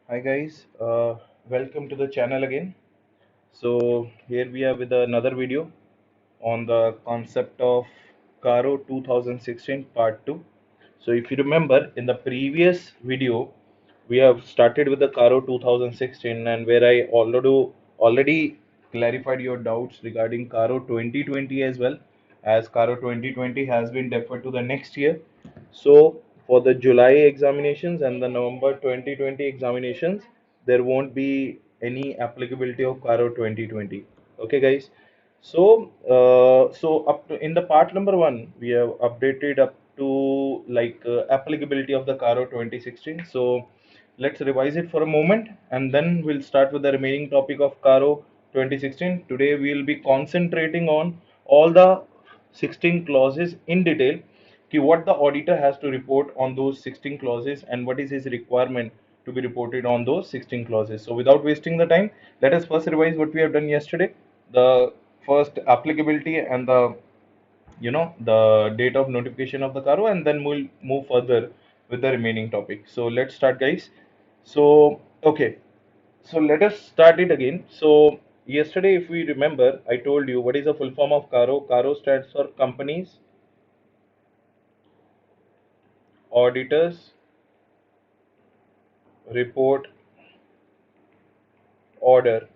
Hi guys, welcome to the channel again. So here we are with another video on the concept of Caro 2016 part 2. So if you remember in the previous video we have started with the Caro 2016 and where I already clarified your doubts regarding Caro 2020 as well, as Caro 2020 has been deferred to the next year. So for the July examinations and the November 2020 examinations, there won't be any applicability of Caro 2020. Okay, guys. So up to in the part number one, we have updated up to applicability of the Caro 2016. So let's revise it for a moment, and then we'll start with the remaining topic of Caro 2016. Today we'll be concentrating on all the 16 clauses in detail. What the auditor has to report on those 16 clauses and what is his requirement to be reported on those 16 clauses. So without wasting the time, let us first revise what we have done yesterday. The first applicability and the date of notification of the Caro, and then we'll move further with the remaining topic. So let's start, guys. So okay, so let us start it again. So yesterday, if we remember, I told you what is the full form of Caro. Caro stands for Companies Auditors Report Order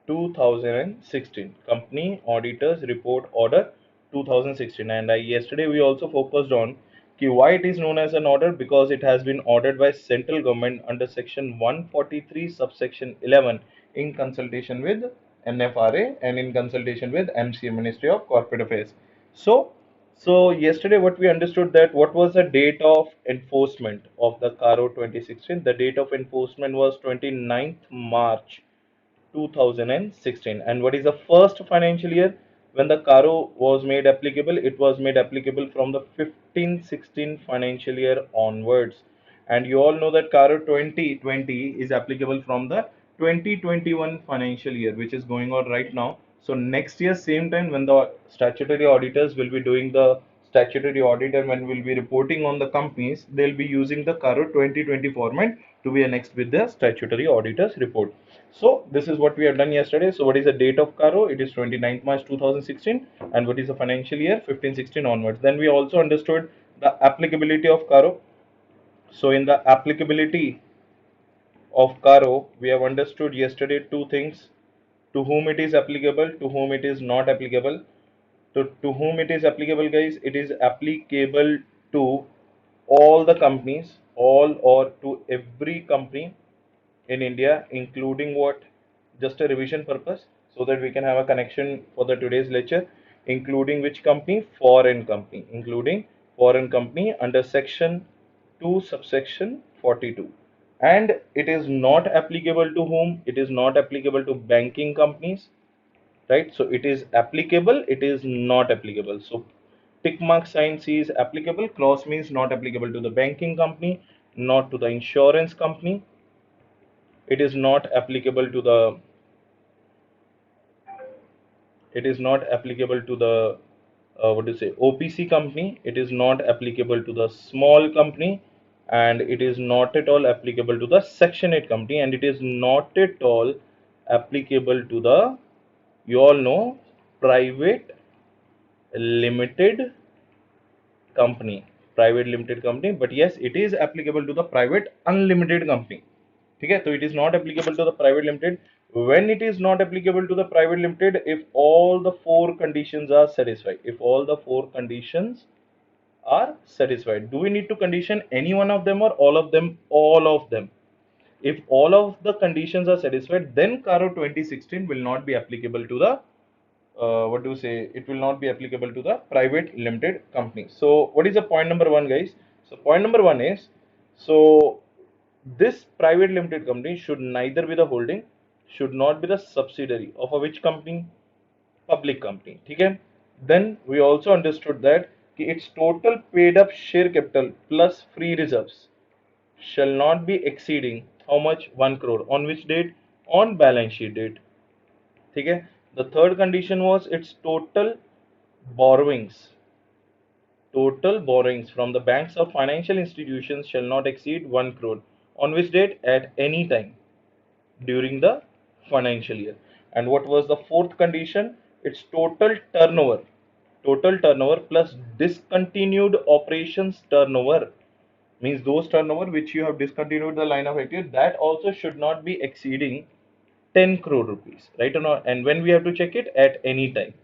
2016. Company Auditors Report Order 2016. And yesterday we also focused on why it is known as an order, because it has been ordered by central government under section 143 subsection 11 in consultation with NFRA and in consultation with MCA, Ministry of Corporate Affairs. So so yesterday what we understood, that what was the date of enforcement of the Caro 2016. The date of enforcement was 29th March 2016. And what is the first financial year when the Caro was made applicable? It was made applicable from the 15-16 financial year onwards. And you all know that Caro 2020 is applicable from the 2021 financial year, which is going on right now. So next year, same time, when the statutory auditors will be doing the statutory audit and when we'll be reporting on the companies, they'll be using the Caro 2020 format to be annexed with the statutory auditors report. So this is what we have done yesterday. So what is the date of Caro? It is 29th March 2016. And what is the financial year? 15-16 onwards. Then we also understood the applicability of Caro. So in the applicability of Caro, we have understood yesterday two things: to whom it is applicable, to whom it is not applicable. To whom it is applicable, guys, it is applicable to all the companies, all or to every company in India, including what? Just a revision purpose, so that we can have a connection for the today's lecture, including which company? Foreign company, including foreign company under section 2 subsection 42. And it is not applicable to whom? It is not applicable to banking companies, right? So it is applicable, it is not applicable. So tick mark sign C is applicable, clause means not applicable to the banking company, not to the insurance company. It is not applicable to the, it is not applicable to the what do you say, OPC company. It is not applicable to the small company, and it is not at all applicable to the section 8 company, and it is not at all applicable to the, you all know, private limited company, private limited company. But yes, it is applicable to the private unlimited company. Okay, so it is not applicable to the private limited. When it is not applicable to the private limited, if all the four conditions are satisfied, if all the four conditions are satisfied. Do we need to condition any one of them or all of them? All of them. If all of the conditions are satisfied, then Caro 2016 will not be applicable to the what do you say, it will not be applicable to the private limited company. So what is the point number one, guys? So point number one is, so this private limited company should neither be the holding, should not be the subsidiary of a which company? Public company. Okay. Then we also understood that its total paid up share capital plus free reserves shall not be exceeding how much? 1 crore. On which date? On balance sheet date. Okay. The third condition was its borrowings total borrowings from the banks or financial institutions shall not exceed 1 crore. On which date? At any time during the financial year. And what was the fourth condition? It's total turnover plus discontinued operations turnover, means those turnover which you have discontinued the line of activity, that also should not be exceeding 10 crore rupees, right or not? And when we have to check it? At any time.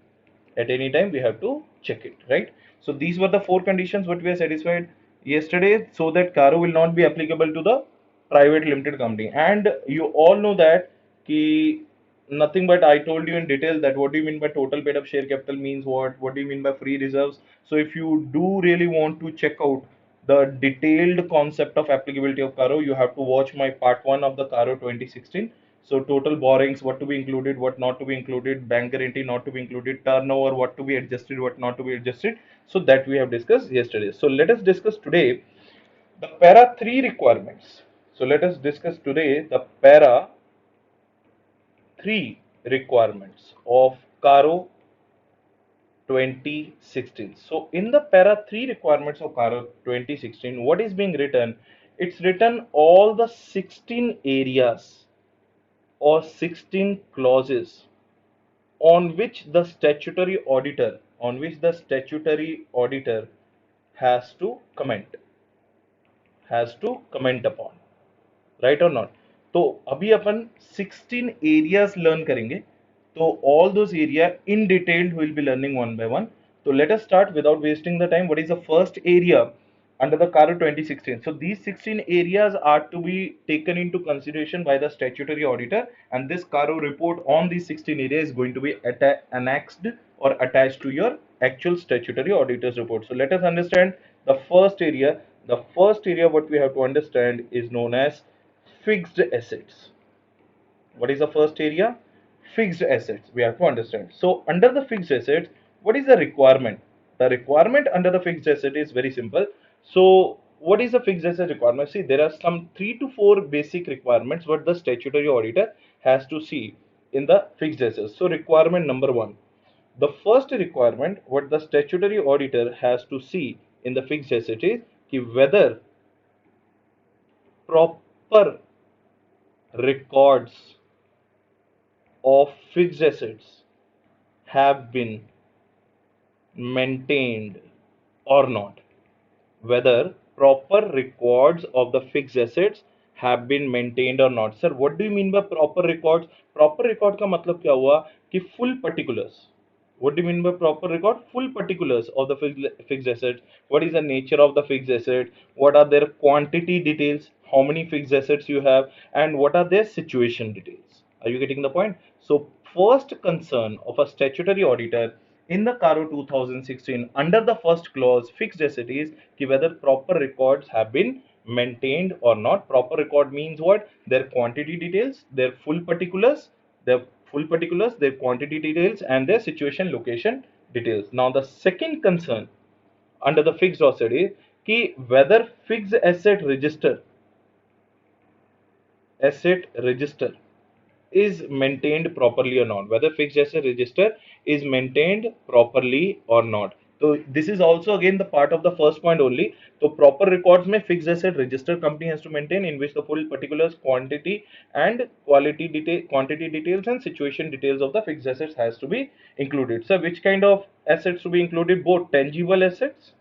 At any time we have to check it, right? So these were the four conditions what we are satisfied yesterday, so that Caro will not be applicable to the private limited company. And you all know that ki nothing but I told you in detail that what do you mean by total paid up share capital means what do you mean by free reserves. So if you do really want to check out the detailed concept of applicability of Caro, you have to watch my part 1 of the Caro 2016. So total borrowings, what to be included, what not to be included, bank guarantee not to be included, turnover, what to be adjusted, what not to be adjusted. So that we have discussed yesterday. So let us discuss today the para 3 requirements. So let us discuss today the para 3 requirements of Caro 2016. So in the para 3 requirements of Caro 2016, what is being written? It's written all the 16 areas or 16 clauses on which the statutory auditor has to comment upon, right or not? तो अभी अपन 16 areas learn करेंगे. तो all those area in detail we'll be learning one by one. So let us start without wasting the time. What is the first area under the CARO 2016? So these 16 areas are to be taken into consideration by the statutory auditor, and this CARO report on these 16 areas is going to be annexed or attached to your actual statutory auditor's report. So let us understand the first area. The first area what we have to understand is known as fixed assets. What is the first area? Fixed assets. We have to understand. So under the fixed assets, what is the requirement? The requirement under the fixed asset is very simple. So what is the fixed asset requirement? See, there are some 3 to 4 basic requirements what the statutory auditor has to see in the fixed assets. So requirement number 1. The first requirement what the statutory auditor has to see in the fixed asset is whether proper records of fixed assets have been maintained or not. Whether proper records of the fixed assets have been maintained or not. Sir, what do you mean by proper records? Proper record का मतलब क्या हुआ कि full particulars. What do you mean by proper record? Full particulars of the fixed assets. What is the nature of the fixed asset? What are their quantity details? How many fixed assets you have? And what are their situation details? Are you getting the point? So first concern of a statutory auditor in the CARO 2016 under the first clause fixed asset is whether proper records have been maintained or not. Proper record means what? Their quantity details, their full particulars, their quantity details, and their situation location details. Now the second concern under the fixed asset is whether fixed asset register is maintained properly or not. Whether fixed asset register is maintained properly or not. So this is also again the part of the first point only. So proper records में fixed asset register company has to maintain, in which the full particulars, quantity and quantity details and situation details of the fixed assets has to be included. So which kind of assets to be included? Both tangible assets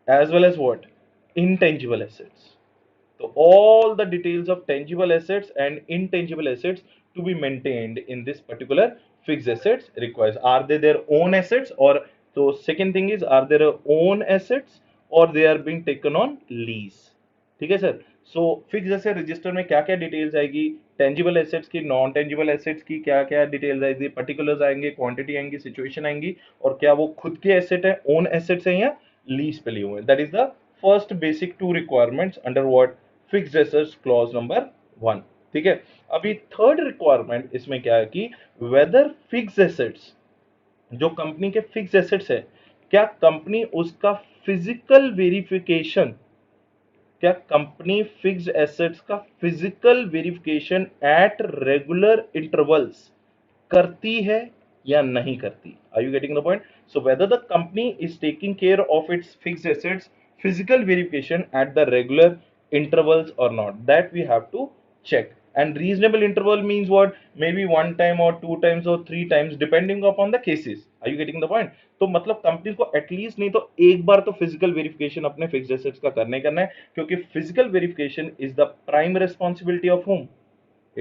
as well as what? Intangible assets. So all the details of tangible assets and intangible assets to be maintained in this particular fixed assets requires. Are they their own assets? Or so second thing is, are they their own assets or they are being taken on lease? ठीक है sir. So fixed asset register में क्या क्या details आएगी? Tangible assets की, non tangible assets की क्या क्या details आएगी? Particulars आएंगे, quantity आएंगी, situation आएंगी, और क्या वो खुद के asset है, own assets है या lease पे लिए हुए हैं? That is the first basic two requirements under what? Fixed assets clause number 1. ठीक है. अभी थर्ड रिक्वायरमेंट इसमें क्या है कि वेदर फिक्स्ड एसेट्स, जो कंपनी के फिक्स्ड एसेट्स है, क्या कंपनी उसका फिजिकल वेरिफिकेशन, क्या कंपनी फिक्स्ड एसेट्स का physical verification at regular intervals करती है या नहीं करती? Are you getting the point? So whether the company is taking care of its fixed assets physical verification at the regular intervals or not, that we have to check. And reasonable interval means what? Maybe one time or two times or three times depending upon the cases. Are you getting the point? तो मतलब company को at least नहीं तो एक बार तो physical verification अपने fixed assets का करना है, क्योंकि physical verification is the prime responsibility of home,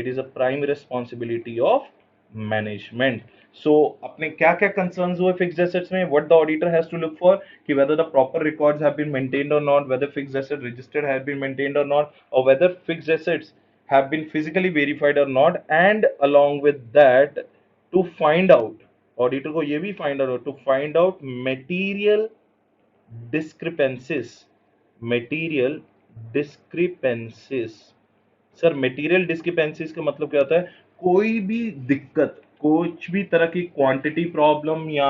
it is a prime responsibility of management. So अपने क्या क्या concerns हुए fixed assets में, what the auditor has to look for, कि whether the proper records have been maintained or not, whether fixed asset register has been maintained or not, or whether fixed assets have been physically verified or not, and along with that to find out, auditor को ये भी find out, to find out material discrepancies, material discrepancies. Sir material discrepancies का मतलब क्या होता है? कोई भी दिक्कत, कुछ भी तरह की क्वांटिटी प्रॉब्लम या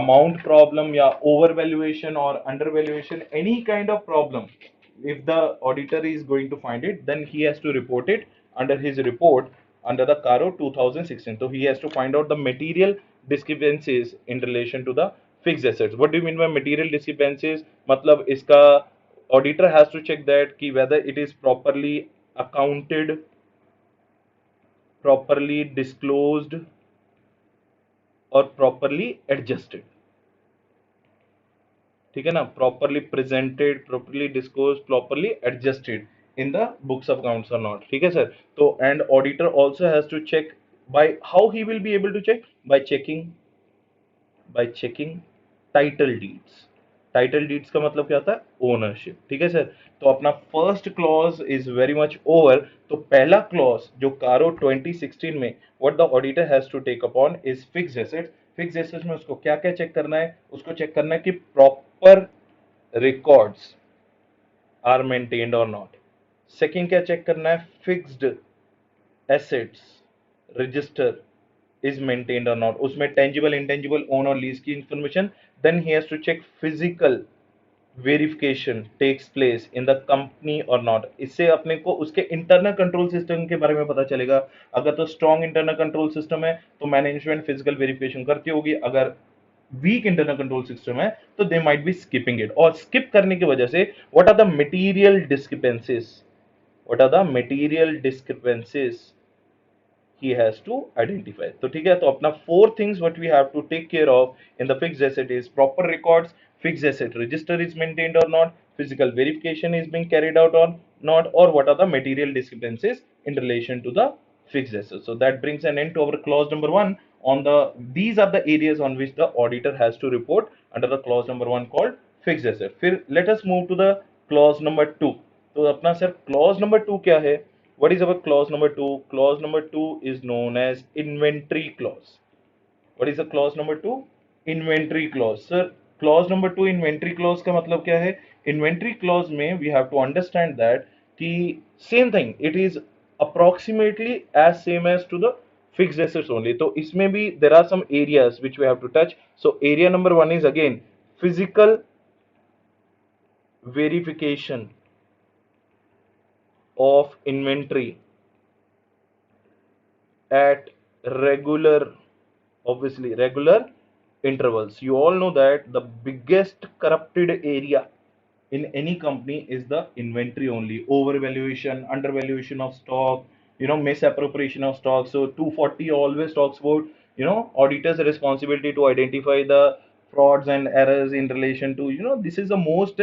अमाउंट प्रॉब्लम या ओवर वैल्यूएशन और under valuation, any kind of problem, if the auditor is going to find it, then he has to report it under his report under the CARO 2016. So he has to find out the material discrepancies in relation to the fixed assets. What do you mean by material discrepancies? मतलब इसका auditor has to check that कि whether it is properly accounted, properly disclosed or properly adjusted. ठीक है ना? Properly presented, properly disclosed, properly adjusted in the books of accounts or not. ठीक है sir? तो and auditor also has to check by how he will be able to check, by checking title deeds. Title deeds का मतलब क्या होता है? Ownership. ठीक है सर? तो अपना first clause is very much over. तो पहला क्लॉज जो कारो 2016 में what the auditor has to take upon is fixed assets. Fixed assets में उसको क्या क्या चेक करना है? उसको चेक करना है कि प्रॉपर रिकॉर्ड्स आर मेंटेन्ड और नॉट. सेकंड क्या चेक करना है? Fixed assets register is maintained or not. उसमें tangible, intangible, own और lease की information. Then he has to check physical verification takes place in the company or not. इससे अपने को उसके internal control system के बारे में पता चलेगा. अगर तो strong internal control system है तो management physical verification करती होगी. अगर weak internal control system है तो they might be skipping it. और skip करने की वजह से what are the material discrepancies? What are the material discrepancies he has to identify. तो ठीक है, तो अपना four things what we have to take care of in the fixed asset is proper records, fixed asset register is maintained or not, physical verification is being carried out or not, or what are the material discrepancies in relation to the fixed asset. So that brings an end to our clause number 1 on the, these are the areas on which the auditor has to report under the clause number 1 called fixed asset. फिर let us move to the clause number 2. तो अपना sir clause number 2 क्या है? What is our clause number 2? Clause number 2 is known as inventory clause. What is the clause number 2? Inventory clause. Sir, clause number 2 inventory clause का मतलब क्या है? Inventory clause में we have to understand that कि same thing, it is approximately as same as to the fixed assets only. तो इसमें भी there are some areas which we have to touch. So area number 1 is again physical verification of inventory at regular, obviously regular intervals. You all know that the biggest corrupted area in any company is the inventory only. Overvaluation, undervaluation of stock, misappropriation of stock. So 240 always talks about, auditors responsibility to identify the frauds and errors in relation to, this is the most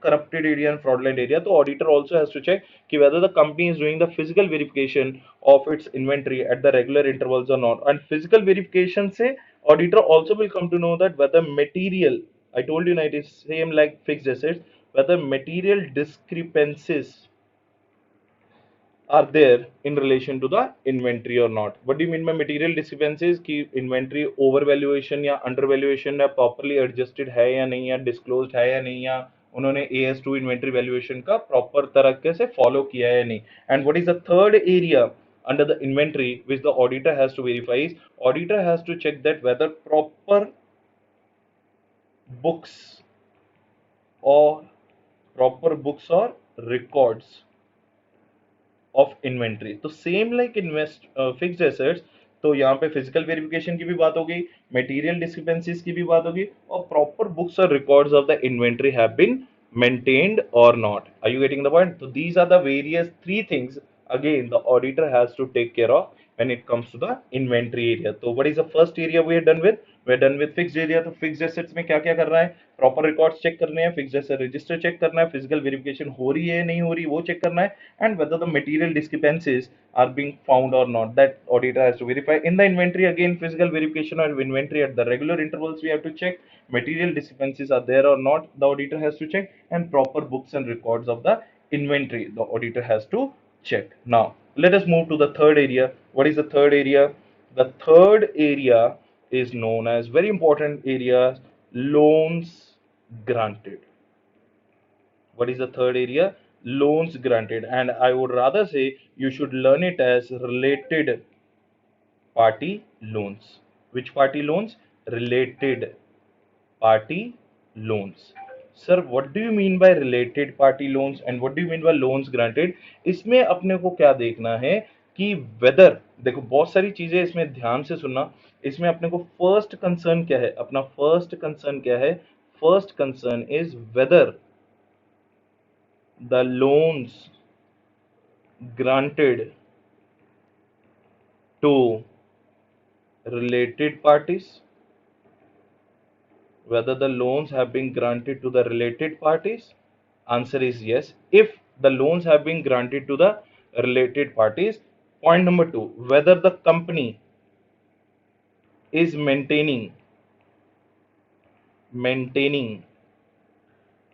corrupted area and fraudulent area. So auditor also has to check whether the company is doing the physical verification of its inventory at the regular intervals or not. And physical verification say auditor also will come to know that whether material, I told you, it is same like fixed assets, whether material discrepancies are there in relation to the inventory or not. What do you mean by material discrepancies? कि inventory overvaluation या undervaluation है properly adjusted है या नहीं, या disclosed है या नहीं, या उन्होंने AS2 inventory valuation का proper तरीके से follow किया है या नहीं. And what is the third area under the inventory which the auditor has to verify is auditor has to check that whether proper books or records of inventory. तो same like fixed assets, तो यहाँ पे physical verification की भी बात होगी, material discrepancies की भी बात होगी, और प्रॉपर बुक्स और records of the inventory have been maintained or not. Are you getting the point? So these are the various three things again the auditor has to take care of when it comes to the inventory area. So what is the first area we are done with? We're done with fixed area. तो fixed assets में क्या क्या कर रहा है? Proper records check करने हैं, fixed asset register check करना है, physical verification हो रही है नहीं हो रही वो check करना है, and whether the material discrepancies are being found or not, that auditor has to verify. In the inventory again, physical verification of inventory at the regular intervals we have to check. Material discrepancies are there or not, the auditor has to check, and proper books and records of the inventory the auditor has to check. Now let us move to the third area. What is the third area? The third area is known as, very important area, loans granted. What is the third area? Loans granted, and I would rather say you should learn it as related party loans. Which party loans? Related party loans. Sir what do you mean bye related party loans and what do you mean bye loans granted? इसमें अपने को क्या देखना है कि weather, देखो बहुत सारी चीजें इसमें ध्यान से सुनना, इसमें अपने को फर्स्ट कंसर्न क्या है, अपना फर्स्ट कंसर्न क्या है? First concern is whether the loans granted to related parties, whether the loans have been granted to the related parties. Answer is yes. If the loans have been granted to the related parties. Point number 2, whether the company is maintaining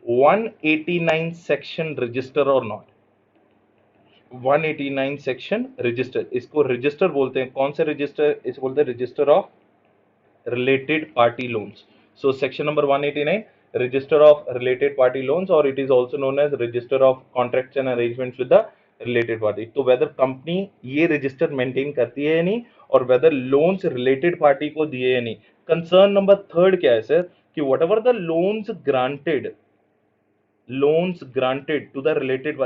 189 section register or not. 189 section register, इसको register बोलते हैं. कौन से register? इसको बोलते हैं register of related party loans. So section number 189, register of related party loans, और it is also known as register of contracts and arrangements with the related party. तो वेदर कंपनी ये रजिस्टर मेंटेन करती है या नहीं, और weather loans related party को दिए या नहीं. कंसर्न नंबर थर्ड क्या है सर? कि what ever the loans granted to the related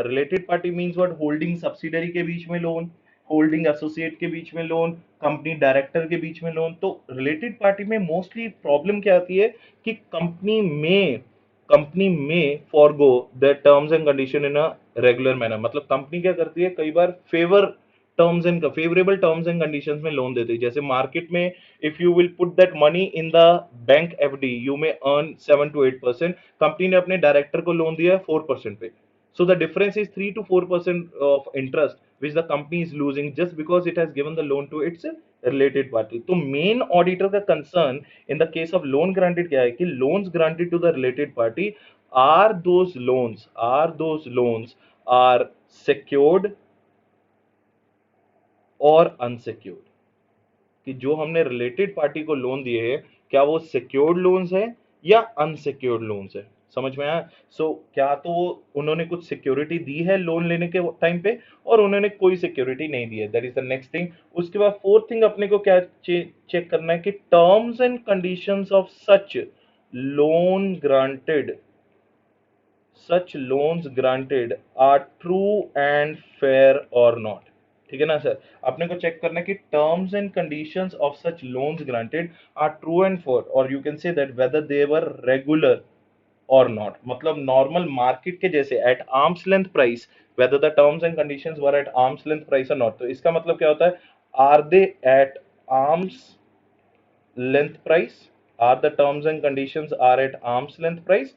party means what? Holding subsidiary के बीच में लोन, होल्डिंग एसोसिएट के बीच में लोन, कंपनी डायरेक्टर के बीच में लोन. तो रिलेटेड पार्टी में मोस्टली प्रॉब्लम क्या आती है कि कंपनी में forgo the terms and condition in a regular manner. मतलब कंपनी क्या करती है, कई बार फेवरेबल टर्म्स एंड कंडीशंस में लोन देती है. जैसे मार्केट में if you will put that money in the bank FD you may earn 7 to 8%. Company ने अपने डायरेक्टर को लोन दिया 4% पे. So the difference is 3 to 4% of interest which the company is losing just because it has given the loan to its related party. तो main auditor का concern in the case of loan granted क्या है कि loans granted to the related party are those loans are secured और unsecured. कि जो हमने related party को लोन दिए हैं क्या वो सिक्योर्ड लोन्स है या अनसिक्योर्ड लोन्स है? समझ में आया? सो क्या तो उन्होंने कुछ सिक्योरिटी दी है लोन लेने के टाइम पे, और उन्होंने कोई सिक्योरिटी नहीं दी है. That is the next thing. उसके बाद फोर्थ थिंग अपने को क्या चेक करना है कि terms and conditions of such loans granted are true and fair और नॉट. ठीक है ना सर? अपने को चेक करना है कि terms and conditions of such loans granted are true and fair, और you can say that whether they were regular और नॉट. मतलब नॉर्मल मार्केट के जैसे at arm's length price, whether the terms and conditions were at arm's length price और not. तो इसका मतलब क्या होता है? Are they at arm's length price, are the terms and conditions are at arm's length price,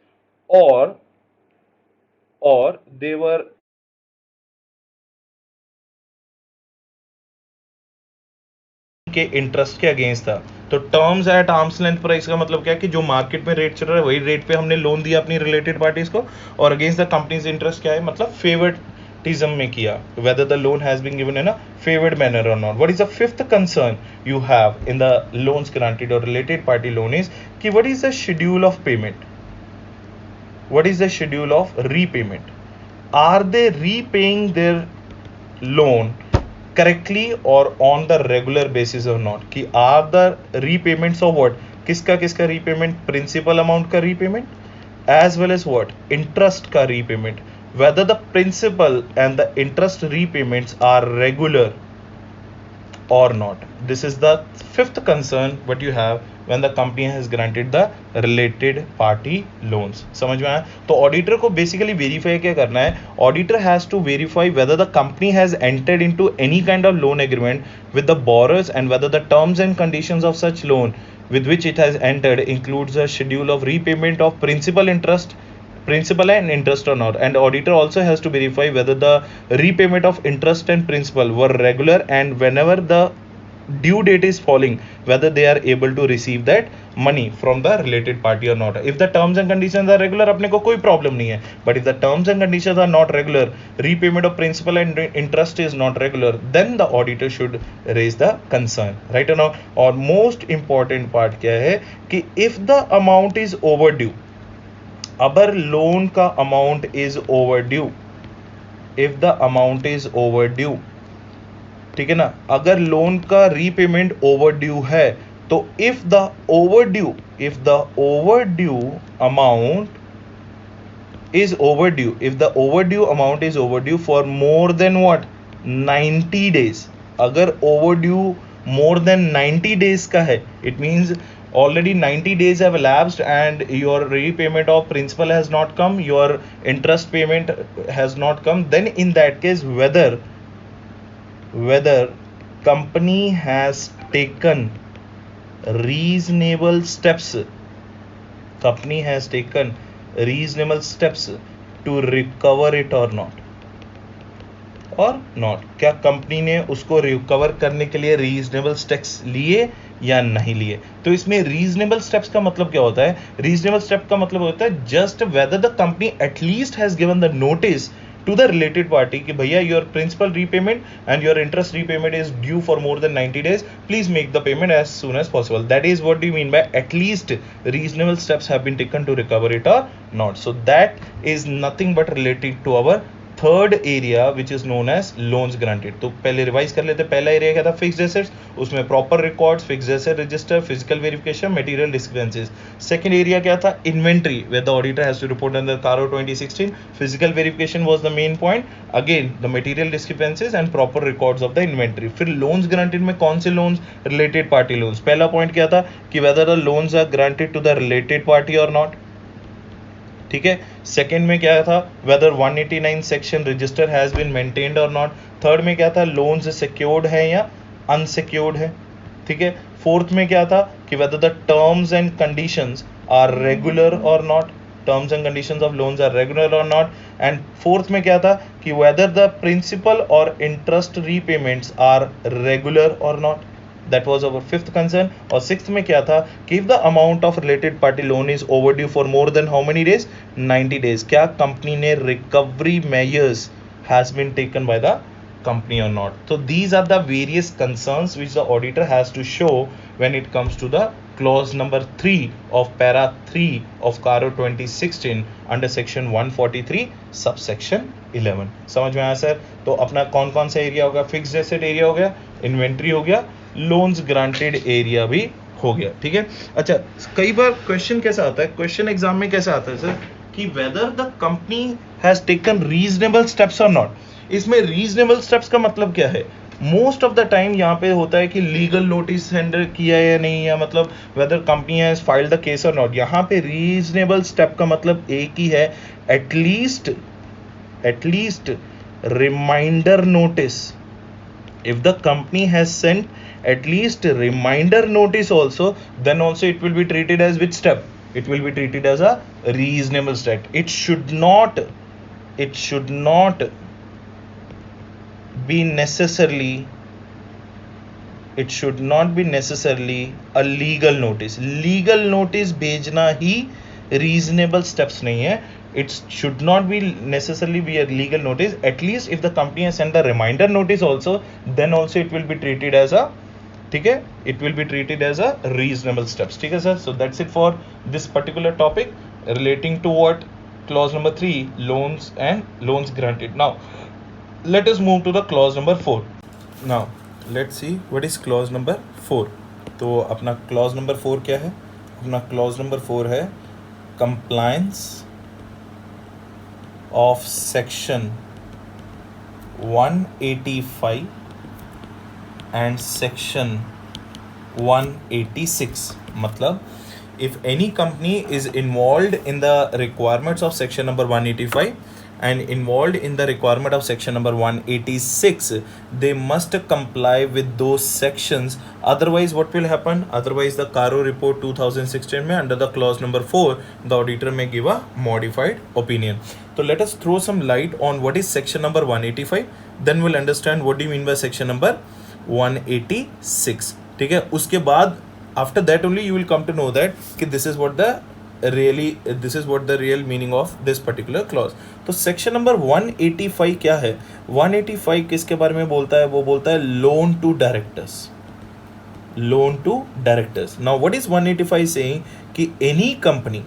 और they were के interest के अगेंस्ट था. तो terms at arm's length price का मतलब क्या है कि जो मार्केट में रेट चल रहा है वही रेट पे हमने लोन दिया अपनी रिलेटेड पार्टीज को, और अगेंस्ट द कंपनीज इंटरेस्ट क्या है, मतलब फेवरेटिज्म में किया. Whether the loan has been given in a favoured manner और not. What is the fifth concern you have in the loans granted और रिलेटेड पार्टी लोन इज कि what is the schedule of payment, what is the schedule of repayment. Are they repaying their loan correctly or on the regular basis or not. कि are the repayments of what? किसका repayment? Principal amount का repayment as well as what? Interest का repayment. Whether the principal and the interest repayments are regular or not. This is the fifth concern what you have when the company has granted the related party loans. समझ में आया? तो auditor को basically verify क्या करना है? Auditor has to verify whether the company has entered into any kind of loan agreement with the borrowers and whether the terms and conditions of such loan with which it has entered includes a schedule of repayment of principal and interest or not. And auditor also has to verify whether the repayment of interest and principal were regular, and whenever the due date is falling, whether they are able to receive that money from the related party or not. If the terms and conditions are regular, अपने को कोई problem नहीं है. But if the terms and conditions are not regular, repayment of principal and interest is not regular, then the auditor should raise the concern, right or not? और most important part क्या है कि if the amount is overdue, अगर loan का amount is overdue, if the amount is overdue, ठीक है ना, अगर लोन का रीपेमेंट ओवरड्यू है तो if the overdue amount is overdue, if the overdue amount is overdue for more than what 90 days, अगर overdue more than 90 days का है, it means already 90 days have elapsed and your repayment of principal has not come, your interest payment has not come, then in that case whether company has taken reasonable steps to recover it or not, क्या company ने उसको recover करने के लिए reasonable steps लिए या नहीं लिए. तो इसमें रीजनेबल स्टेप्स का मतलब क्या होता है? रीजनेबल स्टेप का मतलब होता है just weather the company at least has given the notice to the related party कि भैया your principal repayment and your interest repayment is due for more than 90 days, please make the payment as soon as possible. That is what do you mean by at least reasonable steps have been taken to recover it or not. So that is nothing but related to our third area which is known as loans granted. तो पहले revise कर लेते. पहला area क्या था? Fixed assets, उसमें proper records, fixed asset register, physical verification, material discrepancies. Second area क्या था? Inventory, where the auditor has to report under CARO 2016. Physical verification was the main point, again the material discrepancies and proper records of the inventory. फिर loans granted में कौन से loans? Related party loans. पहला point क्या था कि whether the loans are granted to the related party और not, ठीक है. सेकंड में क्या था? Whether 189 section register has been maintained और नॉट. थर्ड में क्या था? लोन्स सिक्योर्ड है या अनसिक्योर्ड है, ठीक है. फोर्थ में क्या था कि whether the terms and conditions are regular और not, terms and conditions of loans are regular और नॉट. एंड फोर्थ में क्या था कि वेदर द प्रिंसिपल और इंटरेस्ट रीपेमेंट्स आर रेगुलर और not. That was our fifth concern. और sixth में क्या था कि if the amount of related party loan is overdue for more than how many days? 90 days. क्या कंपनी ने recovery measures has been taken by the company or not? So these are the various concerns which the auditor has to show when it comes to the clause number 3 of para 3 of CARO 2016 under section 143 subsection 11. समझ में आया sir? तो अपना कौन कौन सा area होगा? Fixed asset area हो गया, इन्वेंट्री हो गया, लोन्स ग्रांटेड एरिया भी हो गया, ठीक है. अच्छा, कई बार क्वेश्चन कैसा आता है, क्वेश्चन एग्जाम में कैसा आता है सर कि whether the company has taken reasonable steps और नॉट. इसमें रीजनेबल स्टेप्स का मतलब क्या है? मोस्ट ऑफ द टाइम यहाँ पे होता है कि लीगल नोटिस सेंडर किया या नहीं, या मतलब whether company has filed the case और नॉट. यहाँ पे रीजनेबल स्टेप का मतलब एक ही है, at least reminder notice. If the company has sent at least a reminder notice also, then also it will be treated as which step? It will be treated as a reasonable step. It should not be necessarily a legal notice. Legal notice भेजना ही reasonable steps नहीं है. It should not be necessarily be a legal notice. At least if the company has sent the reminder notice also, then also it will be treated as a, ठीक है, it will be treated as a reasonable steps, ठीक है sir. So that's it for this particular topic relating to what? Clause number 3, loans and loans granted. Now let us move to the clause number 4. Now let's see what is clause number 4. तो अपना clause number 4 क्या है? अपना clause number 4 है compliance of section 185 and section 186. मतलब if any company is involved in the requirements of section number 185 and involved in the requirement of section number 186, they must comply with those sections. Otherwise what will happen? Otherwise the Caro report 2016 में under the clause number 4 the auditor may give a modified opinion. So let us throw some light on what is section number 185, then we'll understand what do you mean by section number 186. ठीक है, उसके बाद after that only you will come to know that कि this is what the real meaning of this particular clause. तो section number 185 क्या है? 185 किसके बारे में बोलता है? वो बोलता है loan to directors. Loan to directors. Now what is 185 saying? कि any company,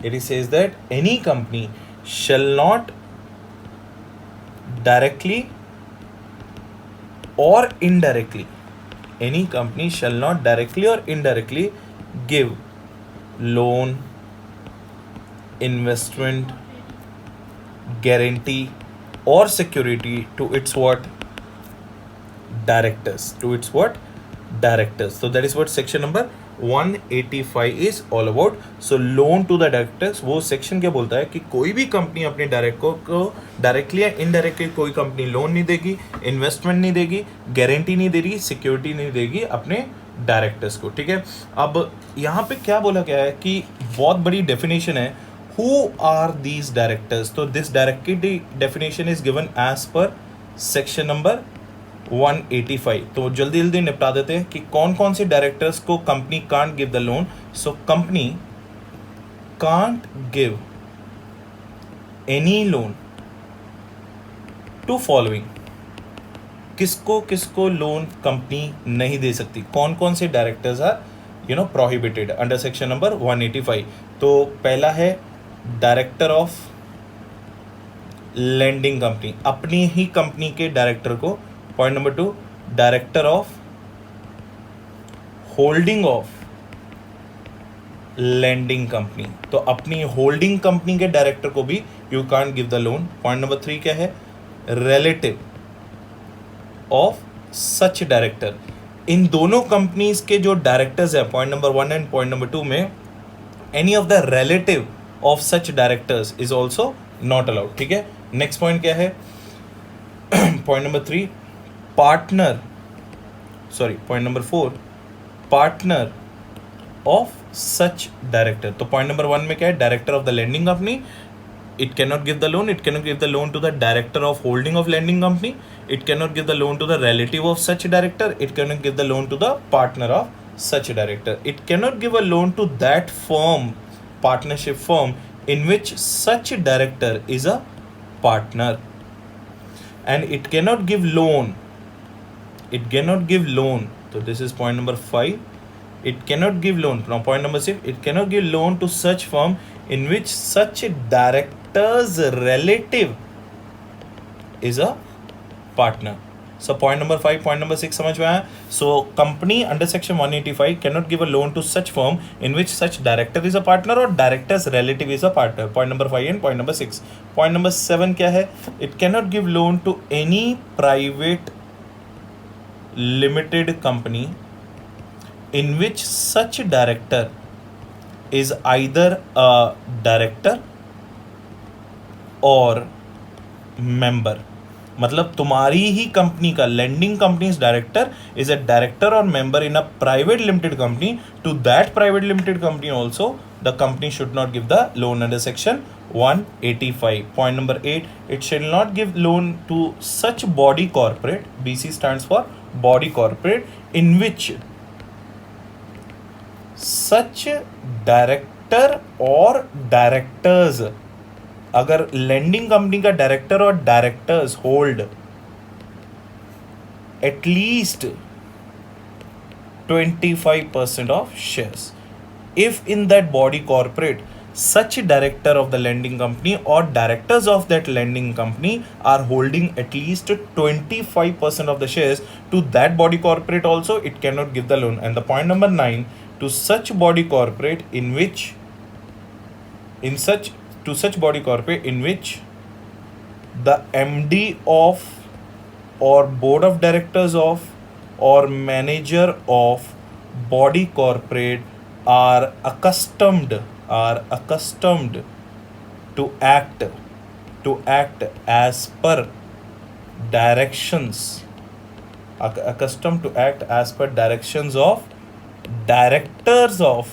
it says that any company shall not directly or indirectly, any company shall not directly or indirectly give loan, investment, guarantee or security to its what? Directors. To its what? Directors. So that is what section number 185 is all about. So loan to the directors, वो section क्या बोलता है कि कोई भी company अपने director को directly या इनडायरेक्टली कोई कंपनी लोन नहीं देगी, इन्वेस्टमेंट नहीं देगी, गारंटी नहीं देगी, सिक्योरिटी नहीं देगी अपने डायरेक्टर्स को. ठीक है, अब यहाँ पे क्या बोला गया है कि बहुत बड़ी डेफिनेशन है, हु आर दीज डायरेक्टर्स. तो this directory definition is given as per section number 185. तो जल्दी जल्दी निपटा देते हैं कि कौन कौन से डायरेक्टर्स को company can't give the loan. So company can't give any loan to following. किसको किसको लोन कंपनी नहीं दे सकती? कौन कौन से directors are prohibited under section number 185. तो पहला है डायरेक्टर ऑफ लेंडिंग कंपनी, अपनी ही कंपनी के डायरेक्टर को. Point number 2, director of holding of lending company, तो अपनी होल्डिंग कंपनी के डायरेक्टर को भी you can't give the loan. Point number 3 क्या है? Relative of such director. इन दोनों कंपनीज के जो डायरेक्टर्स है point number 1 and point number 2 में, any of the relative of such directors is also not allowed. ठीक है, नेक्स्ट पॉइंट क्या है? Point number 3, point number 4, partner of such director. तो पॉइंट नंबर 1 में क्या है? Director of the lending company, it cannot give the loan. It cannot give the loan to the director of holding of lending company. It cannot give the loan to the relative of such director. It cannot give the loan to the partner of such director. It cannot give a loan to that firm, partnership firm in which such director is a partner. And it cannot give loan. It cannot give loan. So this is point number 5. It cannot give loan. Now point number 6. It cannot give loan to such firm in which such director's relative is a partner. So point number 5, point number 6 समझ में आया? So company under section 185 cannot give a loan to such firm in which such director is a partner or director's relative is a partner. Point number 5 and point number 6. Point number 7 क्या है? It cannot give loan to any private limited company in which such director is either a director or member. मतलब तुम्हारी ही company का lending companies director is a director और member in a private limited company. To that private limited company also the company should not give the loan under section 185. Point number 8, it shall not give loan to such body corporate, BC stands for body corporate, in which such director or directors, अगर lending company का director और directors hold at least 25% of shares. If in that body corporate such director of the lending company or directors of that lending company are holding at least 25% of the shares, to that body corporate also it cannot give the loan. And the point number 9, to such body corporate in which the MD of or board of directors of or manager of body corporate are accustomed to act as per directions, accustomed to act as per directions of directors of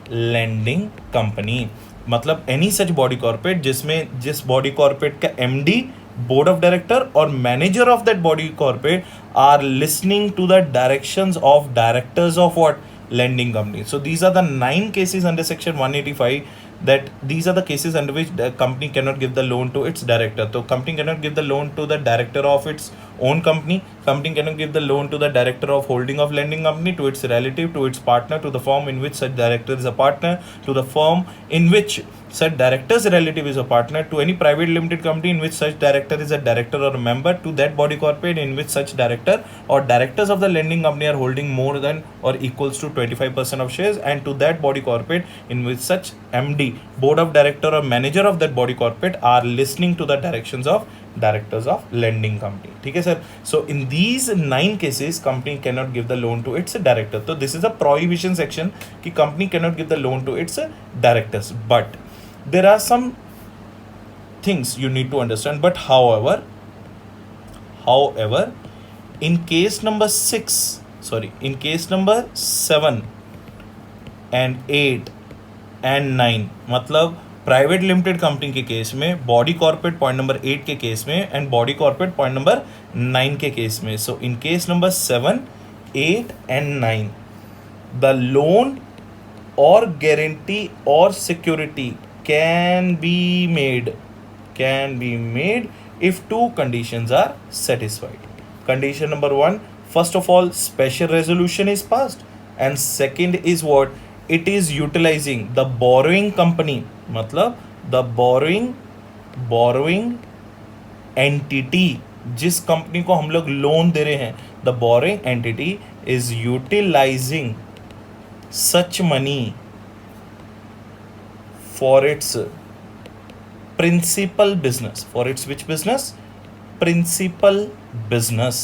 lending company. मतलब any such body corporate जिसमें जिस body corporate का MD, board of director और manager of that body corporate are listening to the directions of directors of what, lending company. So these are the 9 cases under section 185, that these are the cases under which the company cannot give the loan to its director. So company cannot give the loan to the director of its own company. Company cannot give the loan to the director of holding of lending company, to its relative, to its partner, to the firm in which such director is a partner, to the firm in which such director's relative is a partner, to any private limited company in which such director is a director or a member, to that body corporate in which such director or directors of the lending company are holding more than or equals to 25% of shares, and to that body corporate in which such MD, board of director or manager of that body corporate are listening to the directions of directors of lending company. ठीक है sir. So in these 9 cases company cannot give the loan to its director. So this is a prohibition section कि company cannot give the loan to its directors. But there are some things you need to understand. But however, in case number 7 and 8 and 9, मतलब private limited company के case में, body corporate point number 8 के case में, and body corporate point number 9 के case में. So in case number 7, 8 and 9, the loan और guarantee और security can be made if 2 conditions are satisfied. Condition number 1, first of all, special resolution is passed, and second is what, it is utilizing the borrowing company, मतलब the borrowing entity जिस company को हम लोग loan दे रहे हैं, the borrowing entity is utilizing such money for its principal business. For its which business? Principal business.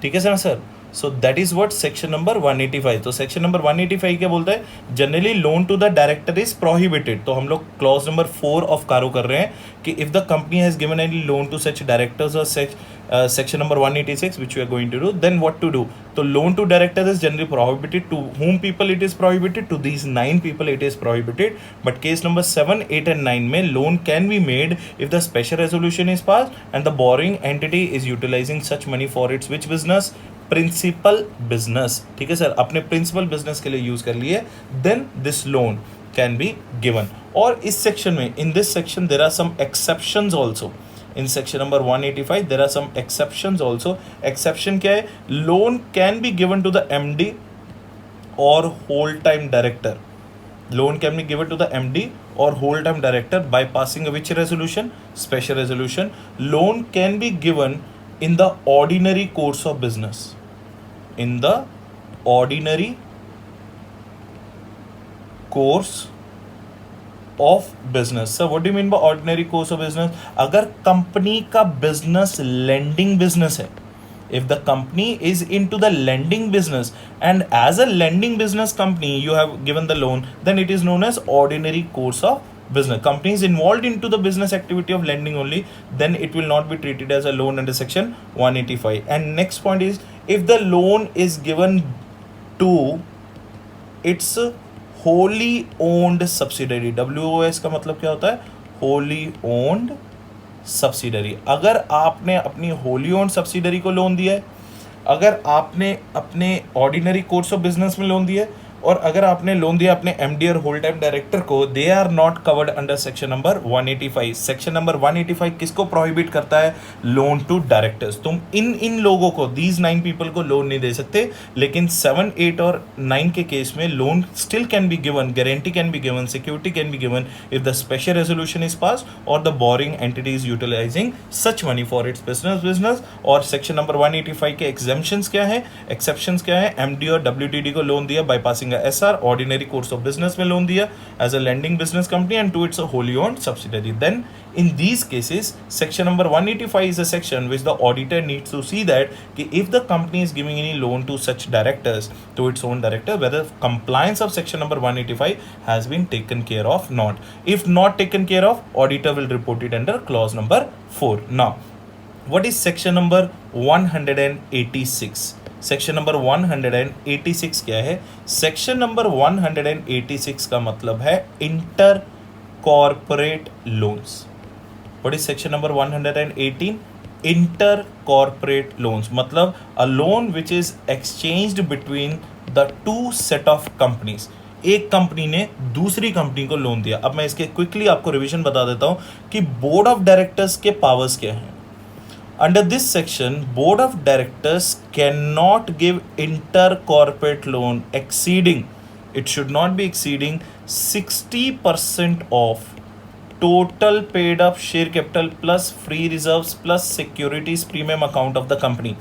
ठीक है sir. So that is what section number 185. तो section number 185 क्या बोलता है? Generally loan to the director is prohibited. तो हम लोग clause number 4 of कारो कर रहे हैं कि if the company has given any loan to such directors or such section number 186 which we are going to do, then what to do? So loan to director is generally prohibited. To whom people it is prohibited? To these 9 people it is prohibited. But case number 7, 8 and 9 में loan can be made if the special resolution is passed and the borrowing entity is utilizing such money for its which business? Principal business. ठीक है sir, अपने principal business के लिए use कर लिए, then this loan can be given. और इस section में, in this section there are some exceptions also. In section number 185 there are some exceptions also. Exception क्या है? Loan can be given to the MD और whole time director. Loan can be given to the MD or whole time director by passing a which resolution? Special resolution. Loan can be given in the ordinary course of business. In the ordinary course of business. So what do you mean by ordinary course of business? अगर company का business lending business है, if the company is into the lending business and as a lending business company you have given the loan, then it is known as ordinary course of business. Company is involved into the business activity of lending only, then it will not be treated as a loan under section 185. And next point is, if the loan is given to its wholly owned subsidiary. WOS का मतलब क्या होता है? wholly owned subsidiary. अगर आपने अपनी Holi owned subsidiary को loan दिया है, अगर आपने अपने ऑर्डिनरी कोर्स ऑफ बिजनेस में लोन दिया है, और अगर आपने लोन दिया अपने एमडी और होल टाइम डायरेक्टर को, they are not covered under section number 185. Section number 185 किसको प्रोहिबिट करता है? Loan to directors. तुम इन लोगों को, दीज 9 पीपल को लोन नहीं दे सकते, लेकिन 7, 8 और 9 के केस में loan still can be given, guarantee can be given, security can be given if the special resolution is pass और the borrowing entity is utilising such money for its business. और section number 185 के exemptions क्या है, exceptions क्या है? MD और WTD को loan दिया बाई पासिंग करेंगे SR, ordinary course of business में लोन दिया as a lending business company and to its wholly owned subsidiary. Then in these cases section number 185 is a section which the auditor needs to see that if the company is giving any loan to such directors, to its own director, whether compliance of section number 185 has been taken care of not. If not taken care of, auditor will report it under clause number 4. Now what is section number 186? Section number 186 क्या है? Section number 186 का मतलब है inter corporate loans. What is section number 118? Inter corporate loans. मतलब a loan which is exchanged between the two set of companies. एक company ने दूसरी company को लोन दिया. अब मैं इसके क्विकली आपको रिवीजन बता देता हूं कि बोर्ड ऑफ डायरेक्टर्स के पावर्स क्या हैं. Under this section, board of directors cannot give inter corporate loan exceeding, it should not be exceeding 60% of total paid up share capital plus free reserves plus securities premium account of the company.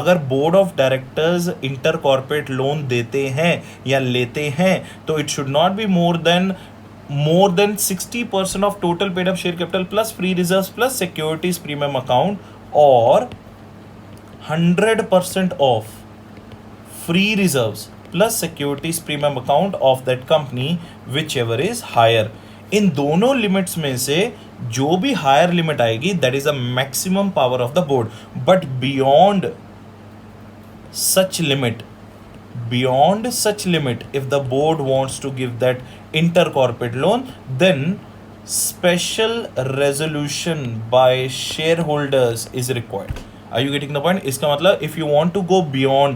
अगर board of directors inter corporate loan देते हैं या लेते हैं तो it should not be more than 60% of total paid up share capital plus free reserves plus securities premium account, or 100% of free reserves plus securities premium account of that company, whichever is higher. इन दोनों limits में से जो भी higher limit आएगी that is a maximum power of the board. But beyond such limit if the board wants to give that intercorporate loan, then special resolution by shareholders is required. Are you getting the point? इसका मतलब if you want to go beyond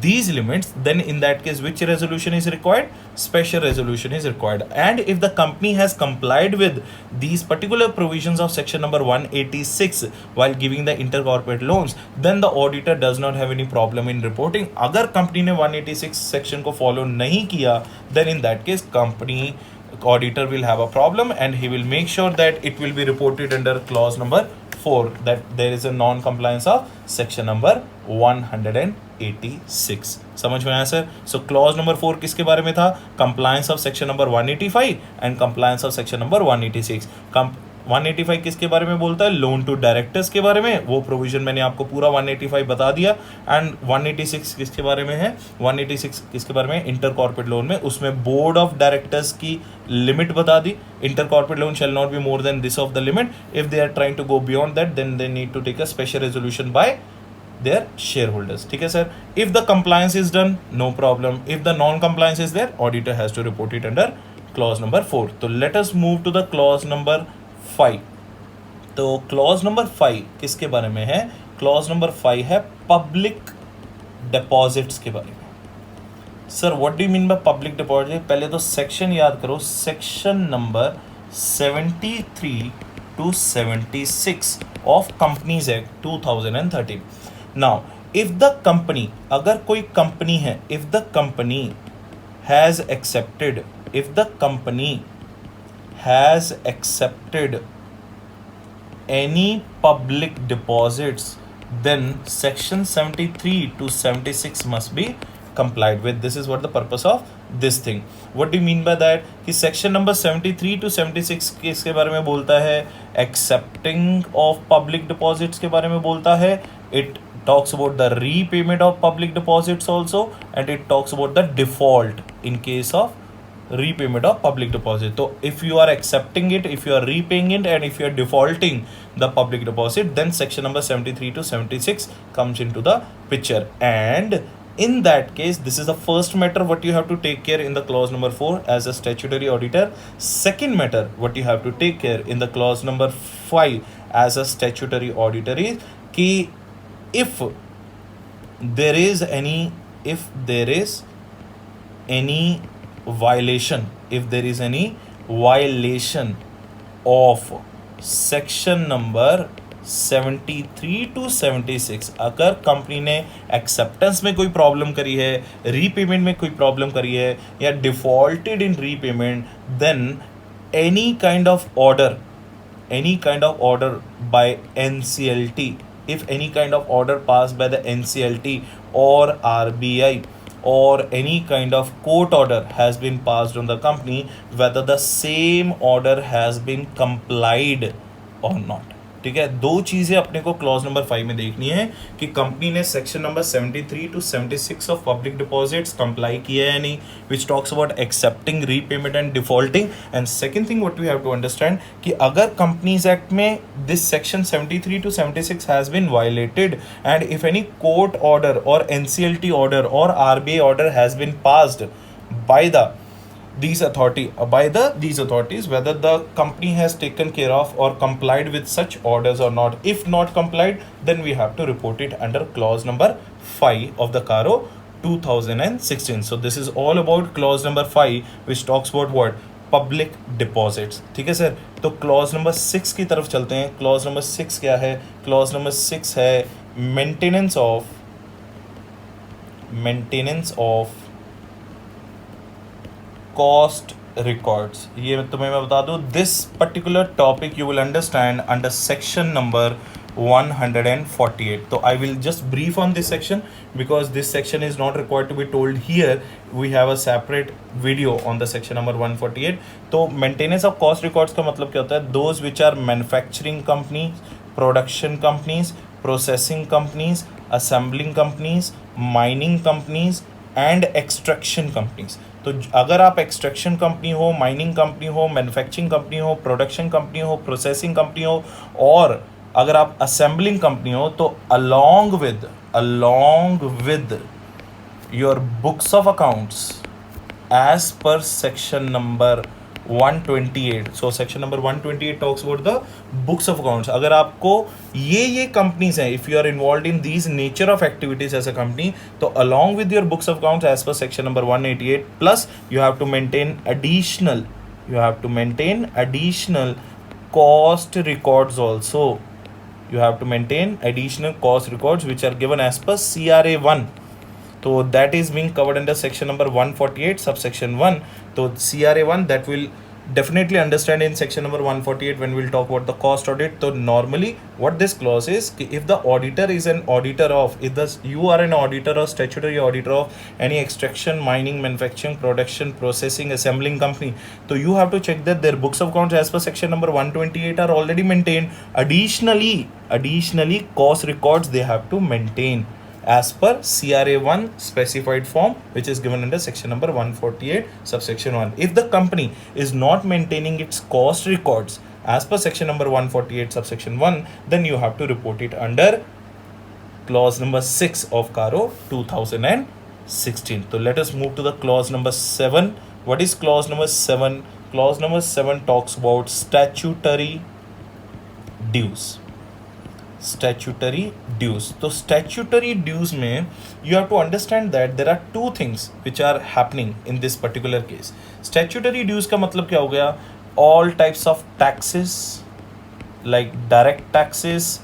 these limits, then in that case which resolution is required? Special resolution is required. And if the company has complied with these particular provisions of section number 186 while giving the intercorporate loans, then the auditor does not have any problem in reporting. अगर company ने 186 section को follow नहीं किया, then in that case company auditor will have a problem and he will make sure that it will be reported under clause number 4 that there is a non-compliance of section number 186. समझ में आया sir? सो clause number 4 किसके बारे में था? Compliance of section number 185 and compliance of section number 186. 185 किसके बारे में बोलता है? लोन टू डायरेक्टर्स के बारे में. वो प्रोविजन मैंने आपको पूरा 185 बता दिया. एंड 186 किसके बारे में है? 186 किसके बारे में? इंटर कॉर्पोरेट लोन में. उसमें बोर्ड ऑफ डायरेक्टर्स की लिमिट बता दी. Inter corporate loan shall not be more than this of the limit. If they are trying to go beyond that, then they need to take a special resolution by their shareholders. ठीक है sir? If the compliance is done, no problem. If the non-compliance is there, auditor has to report it under clause number 4. तो let us move to the clause number 5. तो clause number 5 किसके बारे में है? clause number 5 है public deposits के बारे में. Sir what do you mean by public deposit? पहले तो section याद करो. section number 73 to 76 of Companies Act 2013. Now, if the company, अगर कोई कंपनी है, if the company has accepted any public deposits, then section 73 to 76 must be complied with. This is what the purpose of this thing. What do you mean by that? कि section number 73 to 76 किसके बारे में बोलता है? Accepting of public deposits के बारे में बोलता है. It talks about the repayment of public deposits also, and it talks about the default in case of repayment of public deposit. So if you are accepting it, if you are repaying it, and if you are defaulting the public deposit, then section number 73 to 76 comes into the picture. And in that case, this is the first matter what you have to take care in the clause number 4 as a statutory auditor. Second matter what you have to take care in the clause number 5 as a statutory auditor is कि if there is any violation of section number 73 to 76, अगर company ने acceptance में कोई problem करी है, repayment में कोई problem करी है, या defaulted in repayment, then any kind of order by NCLT if any kind of order passed by the NCLT or RBI or any kind of court order has been passed on the company, whether the same order has been complied or not. ठीक है, दो चीजें अपने को clause number 5 में देखनी है कि कंपनी ने section number 73 to 76 of public deposits comply किया है या नहीं, which talks about accepting repayment and defaulting. And second thing what we have to understand कि अगर कंपनीज एक्ट में this section 73 to 76 has been violated and if any court order और NCLT order or RBI order has been passed by these authorities, whether the company has taken care of or complied with such orders or not. If not complied, then we have to report it under clause number 5 of the CARO 2016. So this is all about clause number 5, which talks about what? Public deposits. ठीक है sir, तो clause number 6 की तरफ चलते हैं. Clause number 6 क्या है? Clause number 6 है मेंटेनेंस ऑफ कॉस्ट रिकॉर्ड्स. ये तुम्हें मैं बता दूं, this particular topic you will understand under section number 148. तो I will just brief on this section because this section is not required to be told here. We have a separate video on the section number 148. तो maintenance of cost records का मतलब क्या होता है? Those which are manufacturing companies, production companies, processing companies, assembling companies, mining companies and extraction companies. तो अगर आप extraction company हो, माइनिंग कंपनी हो, मैन्युफैक्चरिंग कंपनी हो, प्रोडक्शन कंपनी हो, प्रोसेसिंग कंपनी हो और अगर आप असेंबलिंग कंपनी हो, तो along with your books of accounts as per section number 128. So section number 128 talks about the books of accounts. अगर आपको ये कंपनीज हैं, if you are involved in these nature of activities as a company, तो along with your books of accounts as per section number 188 plus you have to maintain additional cost records also. You have to maintain additional cost records which are given as per CRA 1. So that is being covered under section number 148 subsection 1. So CRA 1 that will definitely understand in section number 148 when we'll talk about the cost audit. So normally what this clause is, if the auditor is an auditor of, you are an auditor or statutory auditor of any extraction, mining, manufacturing, production, processing, assembling company, so you have to check that their books of accounts as per section number 128 are already maintained. Additionally cost records they have to maintain as per CRA 1 specified form which is given under section number 148 subsection 1. If the company is not maintaining its cost records as per section number 148 subsection 1, then you have to report it under clause number 6 of CARO 2016. So let us move to the clause number 7. What is clause number 7? Clause number 7 talks about statutory dues. तो statutory dues में you have to understand that there are two things which are happening in this particular case. Statutory dues का मतलब क्या हो गया? All types of taxes like direct taxes,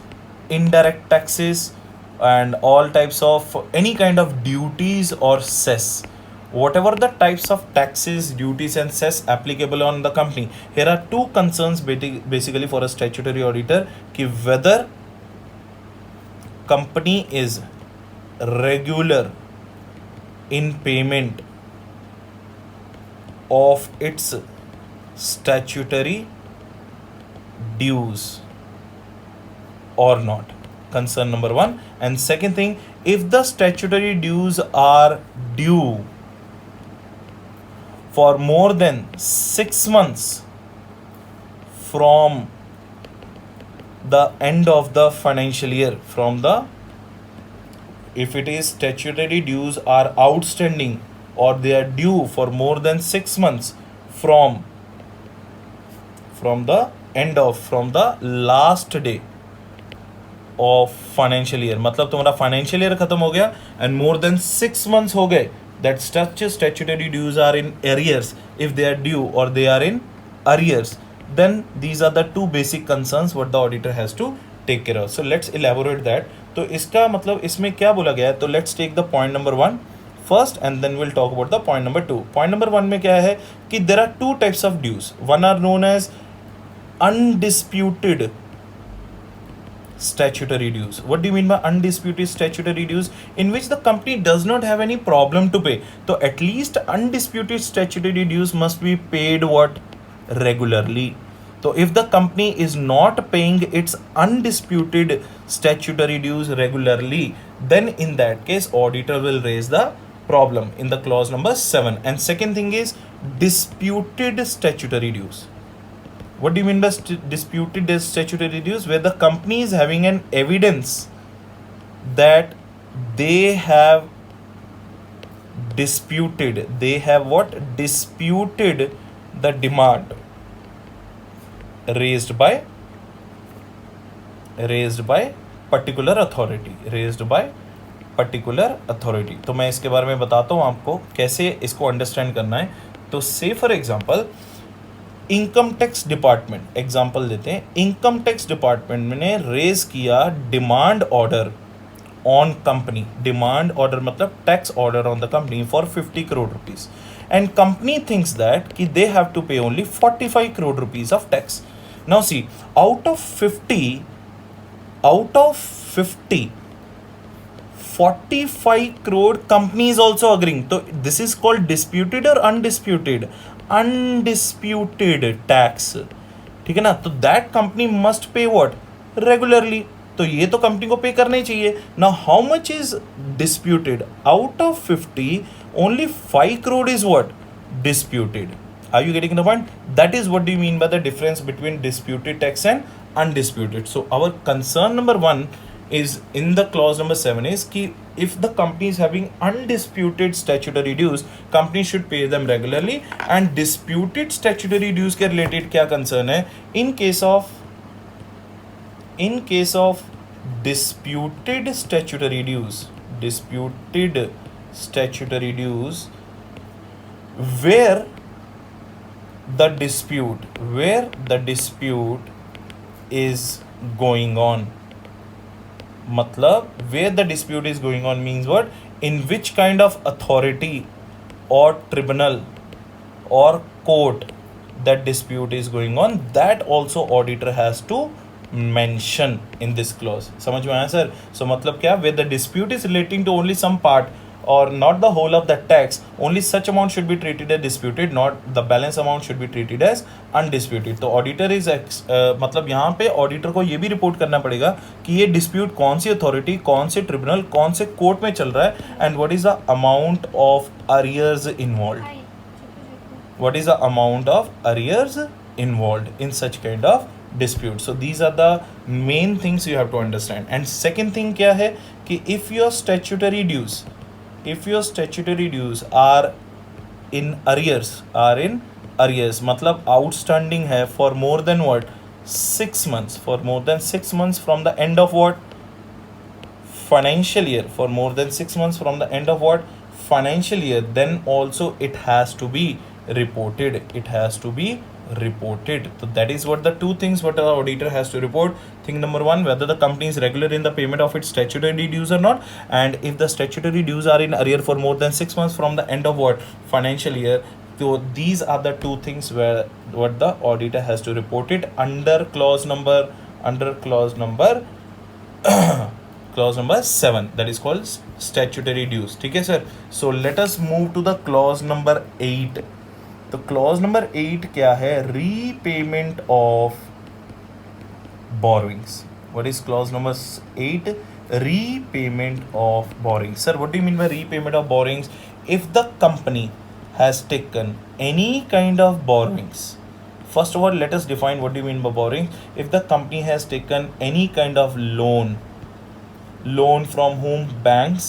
indirect taxes and all types of any kind of duties or cess. Whatever the types of taxes, duties and cess applicable on the company. Here are two concerns basically for a statutory auditor कि whether company is regular in payment of its statutory dues or not. Concern number 1. And second thing, if the statutory dues are due for more than 6 months from the end of the financial year, if it is statutory dues are outstanding or they are due for more than 6 months from the last day of financial year, मतलब तुम्हारा financial year खत्म हो गया and more than 6 months हो गए, that such statutory dues are in arrears. If they are due or they are in arrears, then these are the two basic concerns what the auditor has to take care of. So let's elaborate that. तो इसका मतलब इसमें क्या बोला गया है? तो let's take the point number 1 first and then we'll talk about the point number 2. Point number 1 में क्या है कि there are two types of dues. One are known as undisputed statutory dues. What do you mean by undisputed statutory dues? In which the company does not have any problem to pay. So at least undisputed statutory dues must be paid what? Regularly. So if the company is not paying its undisputed statutory dues regularly, then in that case auditor will raise the problem in the clause number 7. And second thing is disputed statutory dues. What do you mean by disputed statutory dues? Where the company is having an evidence that they have disputed, they have what? Disputed the demand raised by particular authority, raised by particular authority. तो मैं इसके बारे में बताता हूँ आपको कैसे इसको अंडरस्टैंड करना है. तो say for example income tax department, example देते हैं, इनकम टैक्स डिपार्टमेंट ने रेज किया demand order on company. Demand order मतलब tax order on the company for 50 crore rupees. And company thinks that कि they have to pay only 45 crore rupees of tax. Now see, out of 50, 45 crore company is also agreeing. So this is called disputed or undisputed? Undisputed tax. ठीक है ना. तो that company must pay what? Regularly. तो ये तो company को पे करना ही चाहिए. Now how much is disputed? Out of 50, only 5 crore is what? Disputed. Are you getting the point? That is what do you mean by the difference between disputed tax and undisputed. So our concern number 1 is in the clause number 7 is कि if the company is having undisputed statutory dues, company should pay them regularly. And disputed statutory dues के related क्या concern है? In case of disputed statutory dues, where the dispute is going on. मतलब where the dispute is going on means what? In which kind of authority or tribunal or court that dispute is going on, that also auditor has to mention in this clause. समझ में आया sir? So मतलब क्या? Where the dispute is relating to only some part or not the whole of the tax, only such amount should be treated as disputed, not the balance amount should be treated as undisputed. तो auditor is मतलब यहाँ पे auditor को ये भी report करना पड़ेगा कि ये डिस्प्यूट कौन सी अथॉरिटी, कौन से ट्रिब्यूनल, कौन से कोर्ट में चल रहा है, and what is the amount of arrears involve. What is the amount of arrears involved in such kind of dispute? So these are the main things you have to understand. And second thing क्या है कि if your statutory dues are in arrears मतलब outstanding है for more than what? 6 months, for more than 6 months from the end of what? Financial year, for more than 6 months from the end of what? Financial year, then also it has to be reported. So that is what the two things what the auditor has to report. Thing number 1, whether the company is regular in the payment of its statutory dues or not, and if the statutory dues are in arrear for more than 6 months from the end of what? Financial year. So these are the two things where what the auditor has to report it under clause number clause number 7, that is called statutory dues. ठीक है sir. So let us move to the clause number 8. तो clause number 8 क्या है? Repayment of borrowings. What is clause number 8? Repayment of borrowings. Sir, what do you mean by repayment of borrowings? If the company has taken any kind of borrowings, first of all, let us define what do you mean by borrowing. If the company has taken any kind of loan from whom? Banks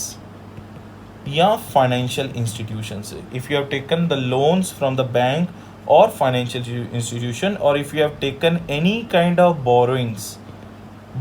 या financial institution से. If you have taken the loans from the bank और financial institution, और if you have taken any kind of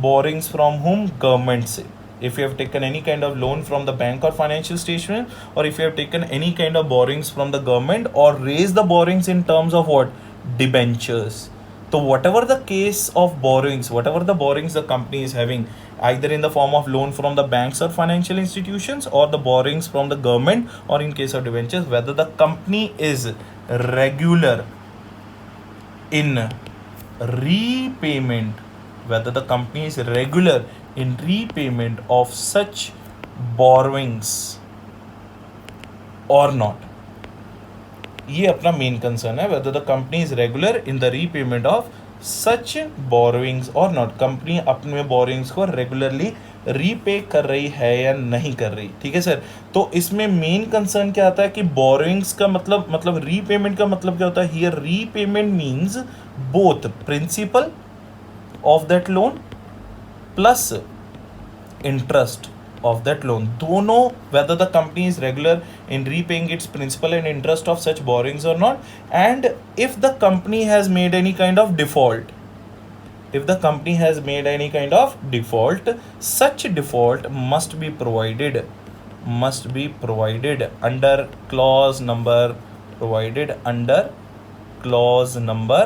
borings from हुम? Government से. if you have taken any kind of loan from the bank or financial institution, or if you have taken any kind of borrowings from the government or raised the borrowings in terms of what? Debentures. So whatever the case of borrowings, whatever the borrowings the company is having, either in the form of loan from the banks or financial institutions, or the borrowings from the government, or in case of debentures, whether the company is regular in repayment whether the company is regular in repayment of such borrowings or not. ये अपना main concern है, whether the company is regular in the repayment of such borrowings or not. Company अपने borings को regularly repay कर रही है या नहीं कर रही, ठीक है सर. तो इसमें मेन कंसर्न क्या आता है कि बोरिंग्स का मतलब रीपेमेंट का मतलब क्या होता है. Here repayment means both principle of that loan plus interest of that loan. दोनों, whether the company is regular in repaying its principal and interest of such borrowings or not, and if the company has made any kind of default, if the company has made any kind of default, such default must be provided under clause number provided under clause number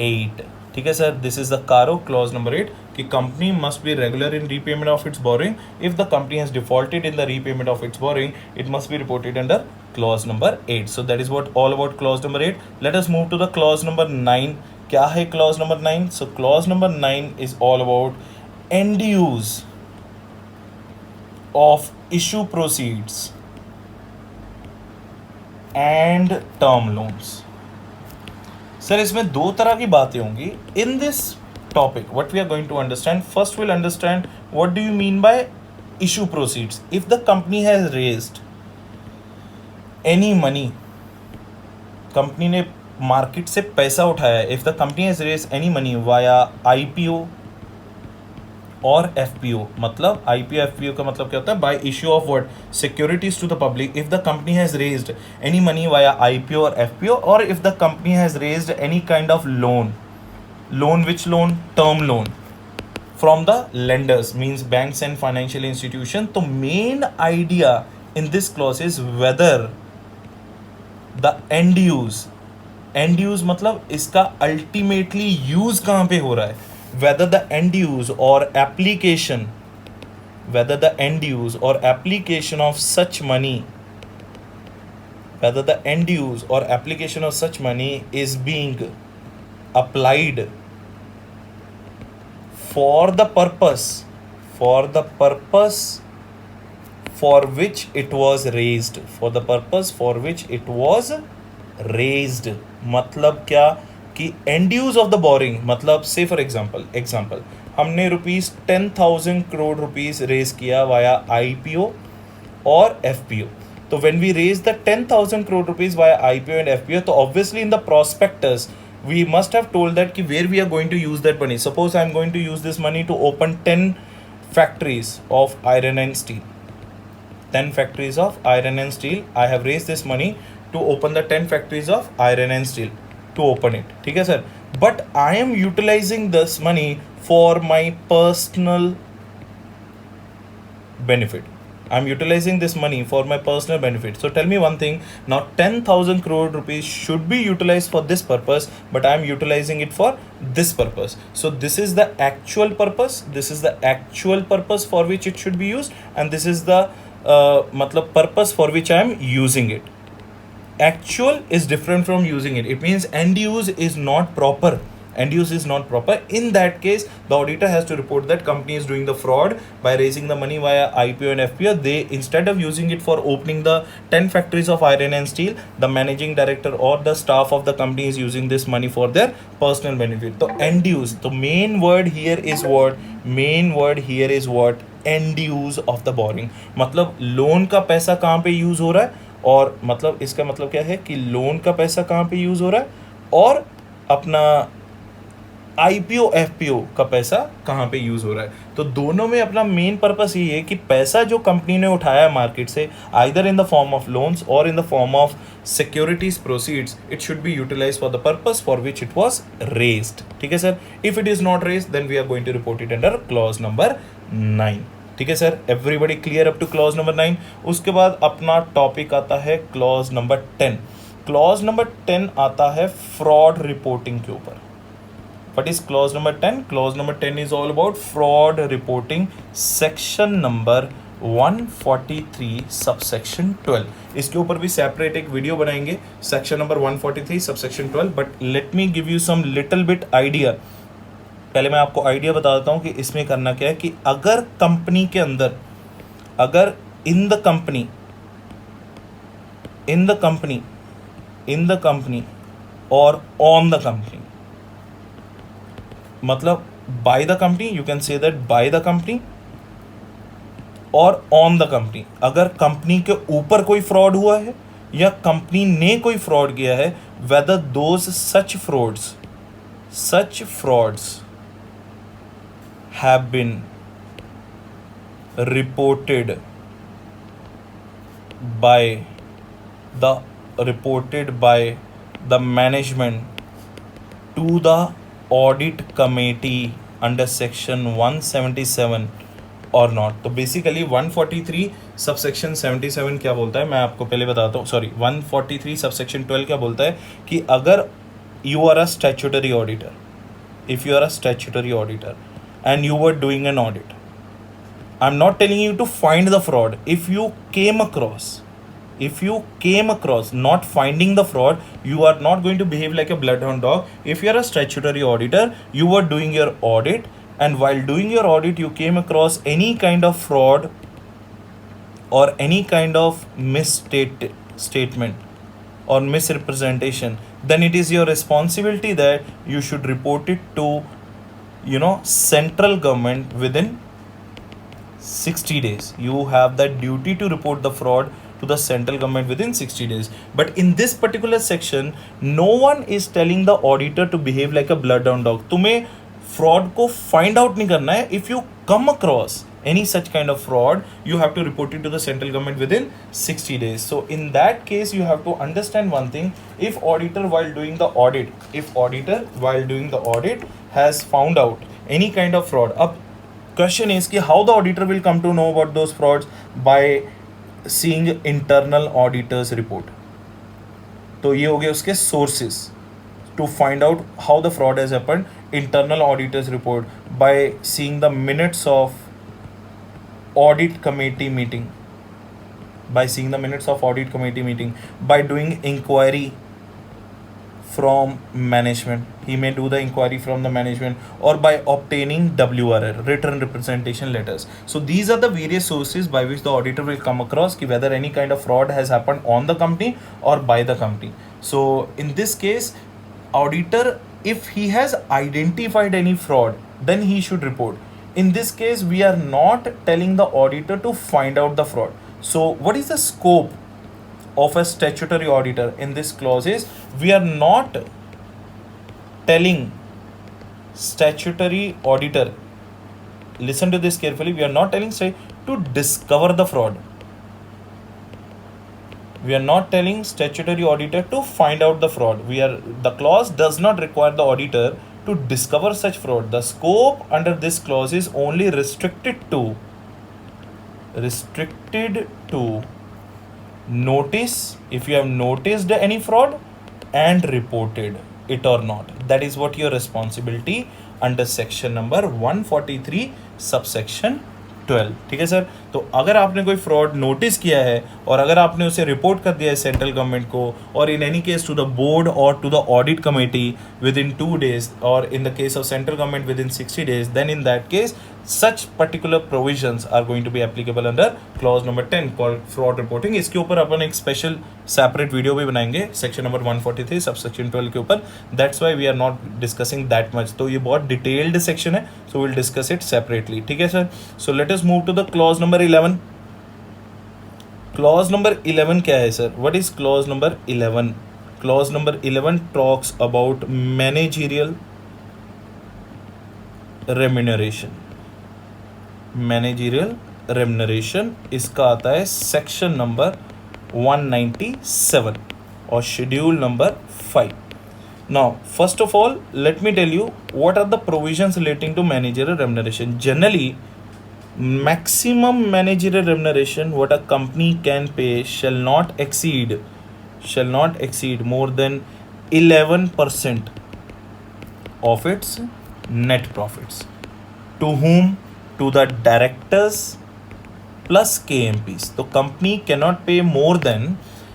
8. ठीक है sir, this is the CARO clause number 8 कि company must be regular in repayment of its borrowing. If the company has defaulted in the repayment of its borrowing, it must be reported under clause number 8. So that is what all about clause number 8. Let us move to the clause number 9. क्या है clause number 9? So clause number 9 is all about end use of issue proceeds and term loans. Sir इसमें दो तरह की बातें होंगी. In this topic what we are going to understand, first will understand what do you mean by issue proceeds. If the company has raised any money, company ने market से पैसा उठाया, if the company has raised any money via IPO और FPO. मतलब IPO FPO का मतलब क्या होता है? By issue of what? Securities to the public. If the company has raised any money via IPO और एफपीओ, और if the company has raised any kind of loan which loan? Term loan from the lenders, means banks and financial institution. तो main idea in this clause is whether the end use मतलब इसका ultimately use कहां पे हो रहा है. Whether the end use or application of such money, whether the end use or application of such money is being applied for the purpose for which it was raised, मतलब क्या कि and use of the borrowing, मतलब से for example हमने rupees 10,000 crore rupees raise किया via IPO और FPO. तो when we raise the 10,000 crore rupees via IPO and FPO, तो obviously in the prospectus we must have told that कि where we are going to use that money. Suppose I am going to use this money to open 10 factories of iron and steel. 10 factories of iron and steel. I have raised this money to open the 10 factories of iron and steel. To open it, ठीक है sir. But I am utilizing this money for my personal benefit. I'm utilizing this money for my personal benefit. So tell me one thing. Now 10,000 crore rupees should be utilized for this purpose, but I am utilizing it for this purpose. So this is the actual purpose. This is the actual purpose for which it should be used, and this is the matlab purpose for which I am using it. Actual is different from using it. It means end use is not proper. In that case, the auditor has to report that company is doing the fraud by raising the money via IPO and FPO. They, instead of using it for opening the 10 factories of iron and steel, the managing director or the staff of the company is using this money for their personal benefit. So end use, the main word here is what? End use of the borrowing. मतलब loan का पैसा कहाँ पे use हो रहा है, और मतलब इसका मतलब क्या है कि लोन का पैसा कहाँ पे यूज हो रहा है और अपना आईपीओ एफपीओ का पैसा कहाँ पे यूज हो रहा है. तो दोनों में अपना मेन पर्पस ये है कि पैसा जो कंपनी ने उठाया मार्केट से, either in the form of loans और in the form of securities proceeds, it should be utilise for the purpose for which it was raised. ठीक है sir. If it is not raised, then we are going to report it under clause number 9. ठीक है sir. Everybody clear up to clause number 9. उसके बाद अपना topic आता है clause number 10. Clause number 10 आता है फ्रॉड रिपोर्टिंग के ऊपर. What is clause number 10? Clause number 10 is all about fraud reporting, section number 143 subsection 12. इसके ऊपर भी सेपरेट एक वीडियो बनाएंगे, section number 143 subsection 12. But let me give you some little bit idea पहले मैं आपको आइडिया बता देता हूँ कि इसमें करना क्या है कि अगर कंपनी के अंदर, अगर इन द कंपनी और ऑन द कंपनी, मतलब by the company, you can say that by the company और ऑन द कंपनी, अगर कंपनी के ऊपर कोई फ्रॉड हुआ है या कंपनी ने कोई फ्रॉड किया है, whether those such frauds have been reported by the management to the audit committee under section 177 or not. तो बेसिकली 143 सबसेक्शन 77 क्या बोलता है, मैं आपको पहले बताता हूँ. सॉरी, 143 सबसेक्शन 12 क्या बोलता है कि अगर you are a statutory auditor, if you are a statutory auditor and you were doing an audit, I'm not telling you to find the fraud. If you came across, not finding the fraud, you are not going to behave like a bloodhound dog. If you are a statutory auditor, you were doing your audit, and while doing your audit you came across any kind of fraud or any kind of misstatement or misrepresentation, then it is your responsibility that you should report it to central government within 60 days. You have the duty to report the fraud to the central government within 60 days. But in this particular section, no one is telling the auditor to behave like a bloodhound dog. तुम्हें fraud को find out नहीं करना है. If you come across any such kind of fraud, you have to report it to the central government within 60 days. So in that case, you have to understand one thing. If auditor while doing the audit has found out any kind of fraud, अब question is कि how the auditor will come to know about those frauds? By seeing internal auditors report. तो ये हो गए उसके sources to find out how the fraud has happened. Internal auditors report by seeing the minutes of audit committee meeting, by doing inquiry from management. He may do the inquiry from the management, or by obtaining WRL, written representation letters. So these are the various sources by which the auditor will come across ki whether any kind of fraud has happened on the company or by the company. So in this case, auditor, if he has identified any fraud, then he should report. In this case, we are not telling the auditor to find out the fraud. So what is the scope of a statutory auditor in this clause is, we are not telling statutory auditor, listen to this carefully, we are not telling to discover the fraud. We are not telling statutory auditor to find out the fraud. The clause does not require the auditor to discover such fraud. The scope under this clause is only restricted to notice if you have noticed any fraud and reported it or not. That is what your responsibility under section number 143 subsection 12. ठीक है sir. तो अगर आपने कोई fraud notice किया है और अगर आपने उसे रिपोर्ट कर दिया है सेंट्रल गवर्नमेंट को, और in any case to the board और to the audit committee within 2 days, और in the case of central government within 60 days, then in that case such particular provisions are going to be applicable under clause number 10 called fraud reporting. इसके ऊपर अपन एक special separate video भी बनाएंगे section number 143 subsection 12 के ऊपर. That's why we are not discussing that much. तो ये बहुत डिटेल्ड सेक्शन है, so will discuss it separately. ठीक है sir. So let us move to the clause number 11. Clause number 11 क्या है sir? What is clause number 11? Clause number 11 talks about managerial remuneration. Managerial remuneration इसका आता है section number 197 और schedule number 5. Now first of all let me tell you what are the provisions relating to managerial remuneration. Generally maximum managerial remuneration what a company can pay shall not exceed more than 11% of its net profits. To whom? To the directors plus KMPs. तो company cannot pay more than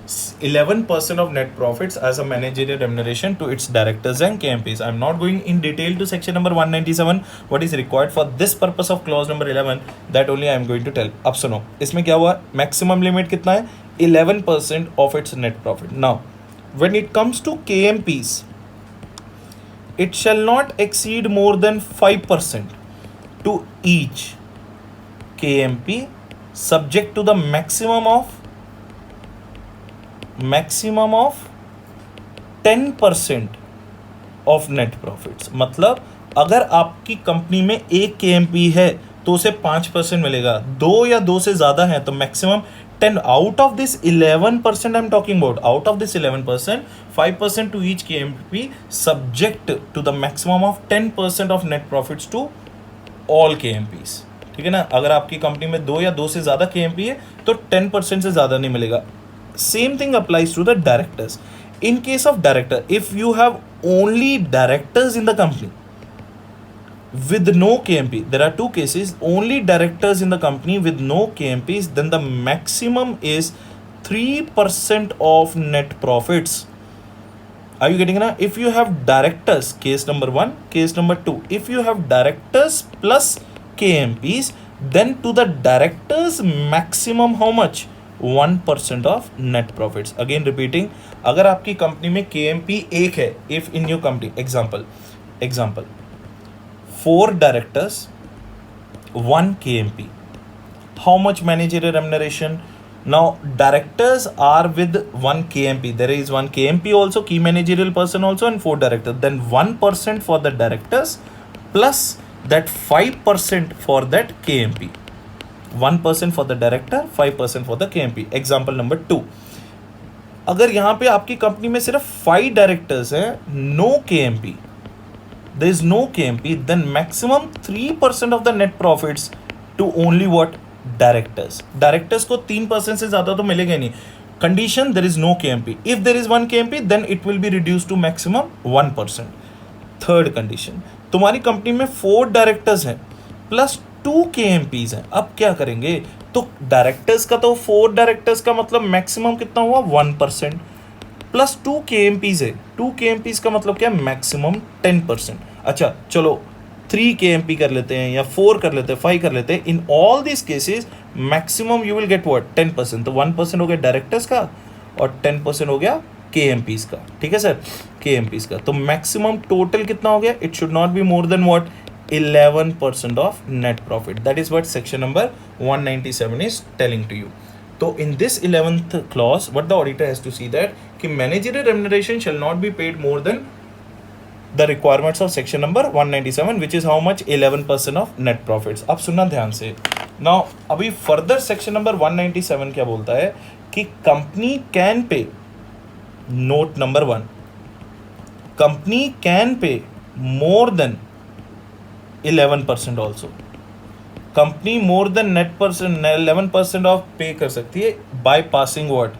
11% of net profits as a managerial remuneration to its directors and KMPs. I'm not going in detail to section number 197 what is required for this purpose of clause number 11, that only I'm going to tell. अब सुनो इसमें क्या हुआ, maximum limit कितना है, 11% of its net profit. Now when it comes to KMPs, it shall not exceed more than 5% to each KMP subject to the maximum of 10% of net profits. मतलब अगर आपकी कंपनी में एक KMP है तो उसे 5% मिलेगा, दो या दो से ज्यादा है तो maximum 10 out of this 11% I am talking about. Out of this 11% 5% to each KMP subject to the maximum of 10% of net profits to all KMPs. ठीक है ना. अगर आपकी कंपनी में दो या दो से ज्यादा KMP है तो 10% से ज्यादा नहीं मिलेगा. Same thing applies to the directors. In case of director, if you have only directors in the company with no KMP, there are two cases. Only directors in the company with no KMPs, then the maximum is 3% of net profits. Are you getting it? If you have directors, case number 1, case number 2, if you have directors plus KMPs, then to the directors maximum how much? 1% of net profits. Again repeating, अगर आपकी company में KMP एक है, if in your company example 4 directors 1 KMP, how much managerial remuneration? Now directors are with 1 KMP, there is 1 KMP also, key managerial person also, and 4 directors, then 1% for the directors plus that 5% for that KMP. 1% for the director, 5% for the KMP. Example number 2, अगर यहां पे आपकी company में सिर्फ 5 directors हैं, no KMP, there is no KMP, then maximum 3% of the net profits to only what? Directors. Directors को 3% से ज्यादा तो मिलेगा नहीं. Condition, there is no KMP. If there is 1 KMP, then it will be reduce to maximum 1%. Third condition, तुम्हारी company में 4 directors हैं plus 2 KMPs हैं. अब क्या करेंगे? तो डायरेक्टर्स का तो 4 डायरेक्टर्स का मतलब मैक्सिमम कितना हुआ? 1% प्लस 2 KMPs है. 2 KMPs का मतलब क्या? मैक्सिमम 10%. अच्छा चलो 3 KMP कर लेते हैं या 4 कर लेते हैं, 5 कर लेते हैं. In all this cases maximum you will get what? 10%. तो 1% हो गया डायरेक्टर्स का और 10% हो गया KMPs का. ठीक है सर, KMPs का. तो मैक्सिमम टोटल कितना हो गया? It should not be more then what? 11% of net profit. That is what section number 197 is telling to you. So in this 11th clause, what the auditor has to see that कि managerial remuneration shall not be paid more than the requirements of section number 197, which is how much? 11% of net profits. अब सुनना ध्यान से. Now अभी further section number 197 क्या बोलता है कि company can pay, note number 1, company can pay more than 11% also. Company more than net percent 11% of pay कर सकती है by passing what?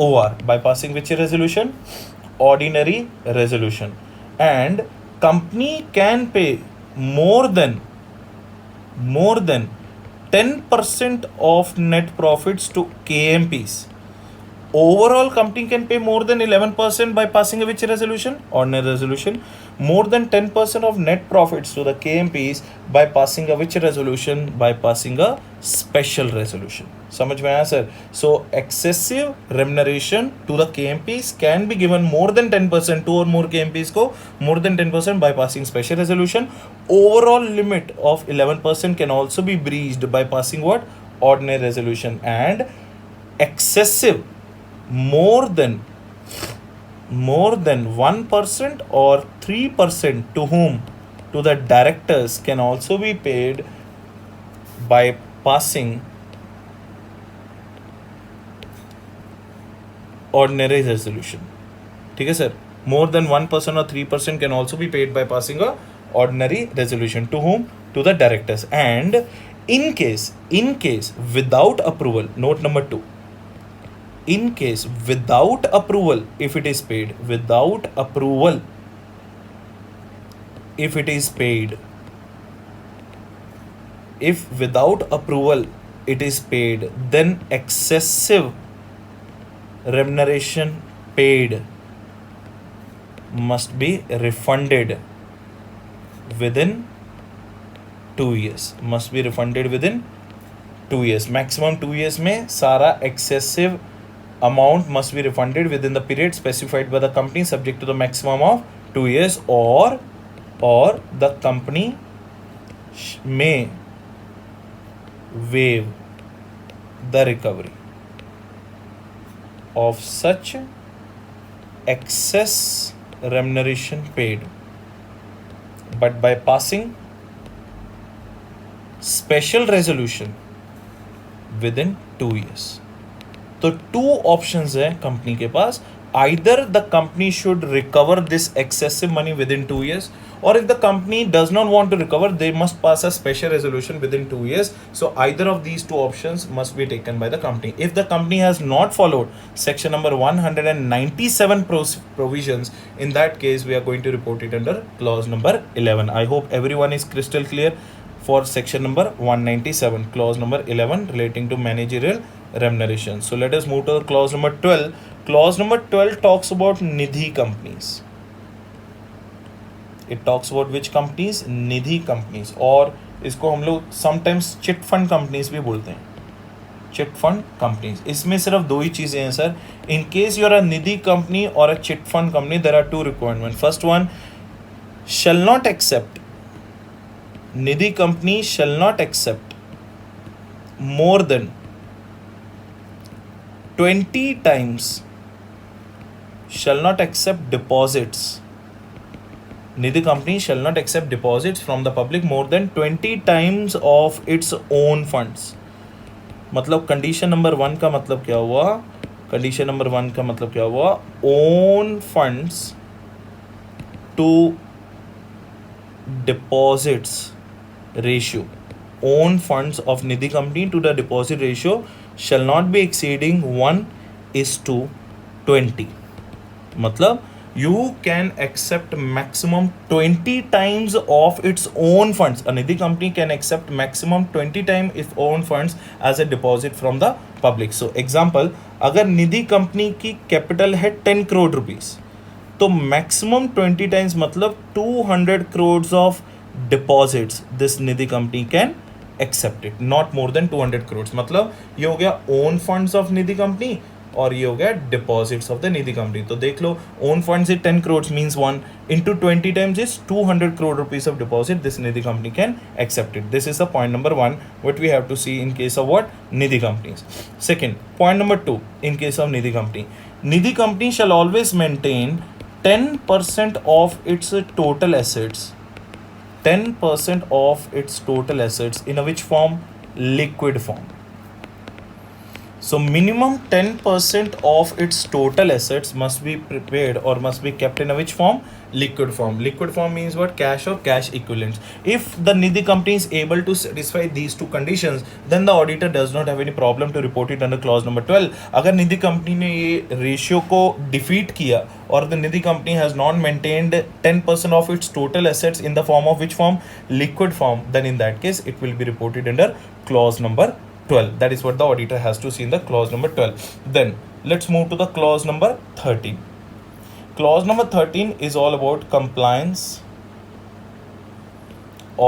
OR. By passing which resolution? Ordinary resolution. And company can pay more than 10% of net profits to KMPs. Overall, company can pay more than 11% by passing a which resolution? Ordinary resolution. More than 10% of net profits to the KMPs by passing a which resolution? By passing a special resolution. समझ में आया sir? So excessive remuneration to the KMPs can be given more than 10%, 2 or more KMPs को more than 10% by passing special resolution. Overall limit of 11% can also be breached by passing what? Ordinary resolution. And excessive more than 1% or 3% to whom? To the directors can also be paid by passing ordinary resolution. ठीक है sir? More than 1% or 3% can also be paid by passing a ordinary resolution. To whom? To the directors. And in case without approval, note number 2, in case without approval, if it is paid, without approval, if it is paid, if without approval it is paid, then excessive remuneration paid must be refunded within 2 years. Must be refunded within 2 years. Maximum 2 years में सारा excessive amount must be refunded within the period specified by the company, subject to the maximum of 2 years, or the company may waive the recovery of such excess remuneration paid, but by passing special resolution within 2 years. तो two options है company के पास. Either the company should recover this excessive money within 2 years, or if the company does not want to recover, they must pass a special resolution within 2 years. So either of these two options must be taken by the company. If the company has not followed section number 197 provisions, in that case we are going to report it under clause number 11. I hope everyone is crystal clear for section number 197, clause number 11 relating to managerial remuneration. So let us move to the clause number 12. Clause number 12 talks about Nidhi companies. It talks about which companies? Nidhi companies. और इसको हम लोग sometimes chit fund companies भी बोलते हैं. Chit fund companies. इसमें सिर्फ दो ही चीज़ें हैं sir. In case you are a Nidhi company और a chit fund company, there are two requirement. First one, shall not accept, Nidhi company shall not accept more than 20 times, shall not accept deposits. Nidhi company shall not accept deposits from the public more than 20 times of its own funds. मतलब condition number 1 का मतलब क्या हुआ? Condition number 1 का मतलब क्या हुआ? Own funds to deposits ratio. Own funds of Nidhi company to the deposit ratio shall not be exceeding 1:20. मतलब you can accept maximum 20 times of its own funds. A Nidhi company can accept maximum 20 times its own funds as a deposit from the public. So example, अगर निधि company की capital है 10 crore rupees, तो maximum 20 times मतलब 200 crores of deposits this Nidhi company can accept it, not more than 200 crores. मतलब ये हो गया own funds of Nidhi company और ये हो गया deposits of the Nidhi company. तो देख लो, own funds is 10 crores means 1 into 20 times is 200 crore rupees of deposit this Nidhi company can accept it. This is the point number 1 what we have to see in case of what Nidhi companies. Second point number 2, in case of Nidhi company, Nidhi company shall always maintain 10% of its total assets, 10% of its total assets in a which form? Liquid form. So minimum 10% of its total assets must be prepared or must be kept in a which form? Liquid form. Liquid form means what? Cash or cash equivalents. If the Nidhi company is able to satisfy these two conditions, then the auditor does not have any problem to report it under clause number 12. अगर निधि company ने ये ratio को defeat किया और the Nidhi company has not maintained 10% of its total assets in the form of which form? Liquid form, then in that case it will be reported under clause number 12. That is what the auditor has to see in the clause number 12. Then let's move to the clause number 13. Clause number 13 is all about compliance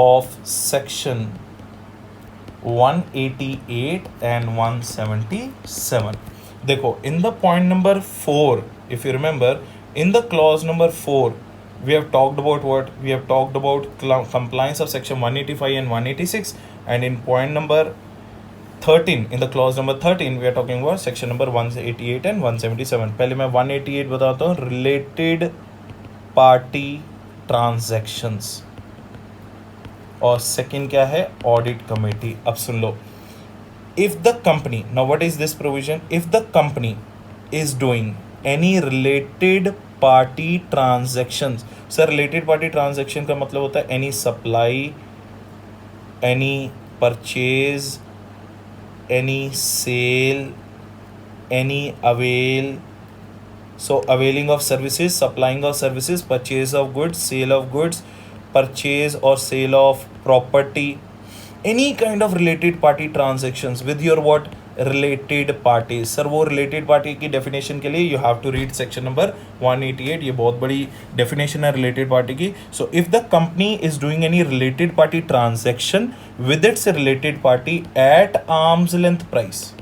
of section 188 and 177. देखो, in the point number 4, if you remember, in the clause number 4 we have talked about what? We have talked about compliance of section 185 and 186, and in point number 13, in the clause number 13 we are talking about section number 188 and 177. पहले मैं 188 बताता हूँ, related party transactions, और second क्या है? Audit committee. अब सुन लो, if the company, now what is this provision? If the company is doing any related party transactions, sir related party transaction का मतलब होता है any supply, any purchase, any sale, any avail. So availing of services, supplying of services, purchase of goods, sale of goods, purchase or sale of property, any kind of related party transactions with your what? Related party. Sir वो related party की definition के लिए you have to read section number 188, ये बहुत बड़ी definition है related party की। So if the company is doing any related party transaction with its related party at arm's length price,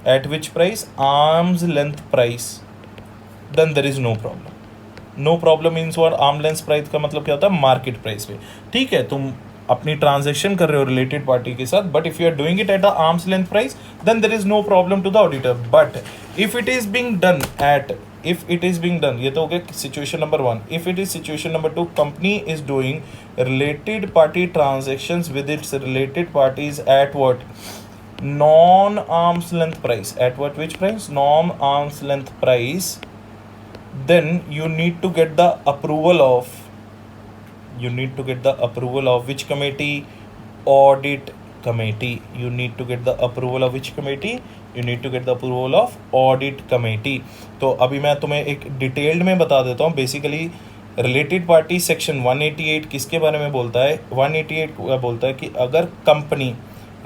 at which price, arm's length price, then there is no problem. No problem means what, arm length price का मतलब क्या होता है, market price पे। ठीक है, तुम अपनी ट्रांजेक्शन कर रहे हो रिलेटेड पार्टी के साथ, but if you are doing it at the arm's length price then there is no problem to the auditor. But if it is being done at, if it is being done, ये तो हो गया situation number 1। If it is situation number 2, company is doing related party transactions with its related parties at what, non arm's length price, at what, which price, non arm's length price, then you need to get the approval of, you need to get the approval of which committee, audit committee, you need to get the approval of which committee, you need to get the approval of audit committee। तो अभी मैं तुम्हें एक detailed में बता देता हूँ। Basically related party section 188 किसके बारे में बोलता है, 188 बोलता है कि अगर कंपनी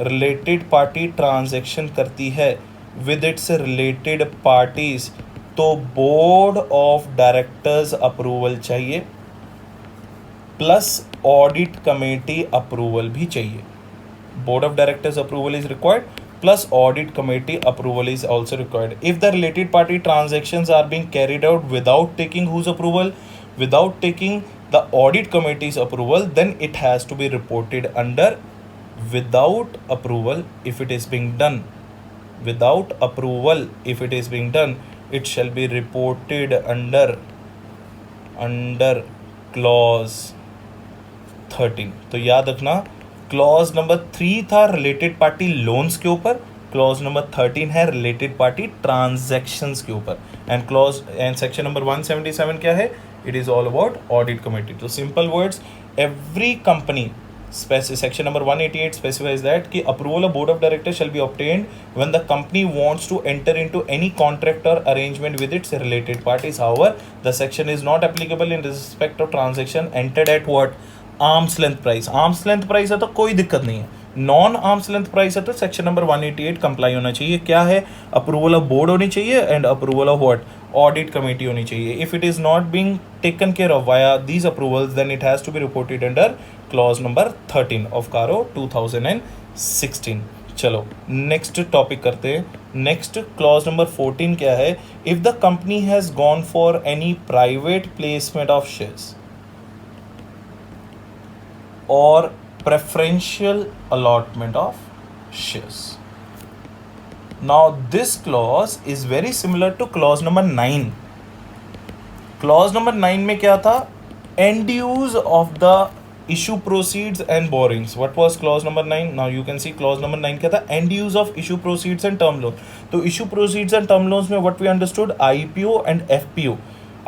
रिलेटेड पार्टी ट्रांजेक्शन करती है विद इट्स रिलेटेड पार्टीज तो बोर्ड ऑफ डायरेक्टर्स अप्रूवल चाहिए प्लस ऑडिट कमेटी अप्रूवल भी चाहिए। Board of directors approval is required plus audit committee approval is also required. If the related party transactions are being carried out without taking whose approval, without taking the audit committee's approval, then it has to be reported under without approval if it is being done, without approval if it is being done, it shall be reported under clause 13। तो याद रखना clause number 3 था related party loans के ऊपर, clause number 13 है related party transactions के ऊपर, and clause and section number 177 क्या है, it is all about audit committee. तो simple words, every company, section number 188 specifies that कि approval of board of directors shall be obtained when the company wants to enter into any contract or arrangement with its related parties। However, the section is not applicable in respect of transaction entered at what, arm's length price। arm's length price है तो कोई दिक्कत नहीं है, non arm's length price है तो section number 188 comply होना चाहिए। क्या है, अप्रूवल ऑफ बोर्ड होनी चाहिए and approval of what, audit committee होनी चाहिए। If it is not being taken care of via these approvals then it has to be reported under clause number 13 of CARO 2016। चलो next topic करते हैं। Next clause number 14 क्या है, if the company has gone for any private placement of shares और preferential allotment of shares। Now this clause is very similar to clause number 9। clause number 9 में क्या था, end use of the issue proceeds and borrowings। what was clause number 9? now you can see clause number 9 क्या था, end use of issue proceeds and term loan। तो issue proceeds and term loans में what we understood, IPO and FPO।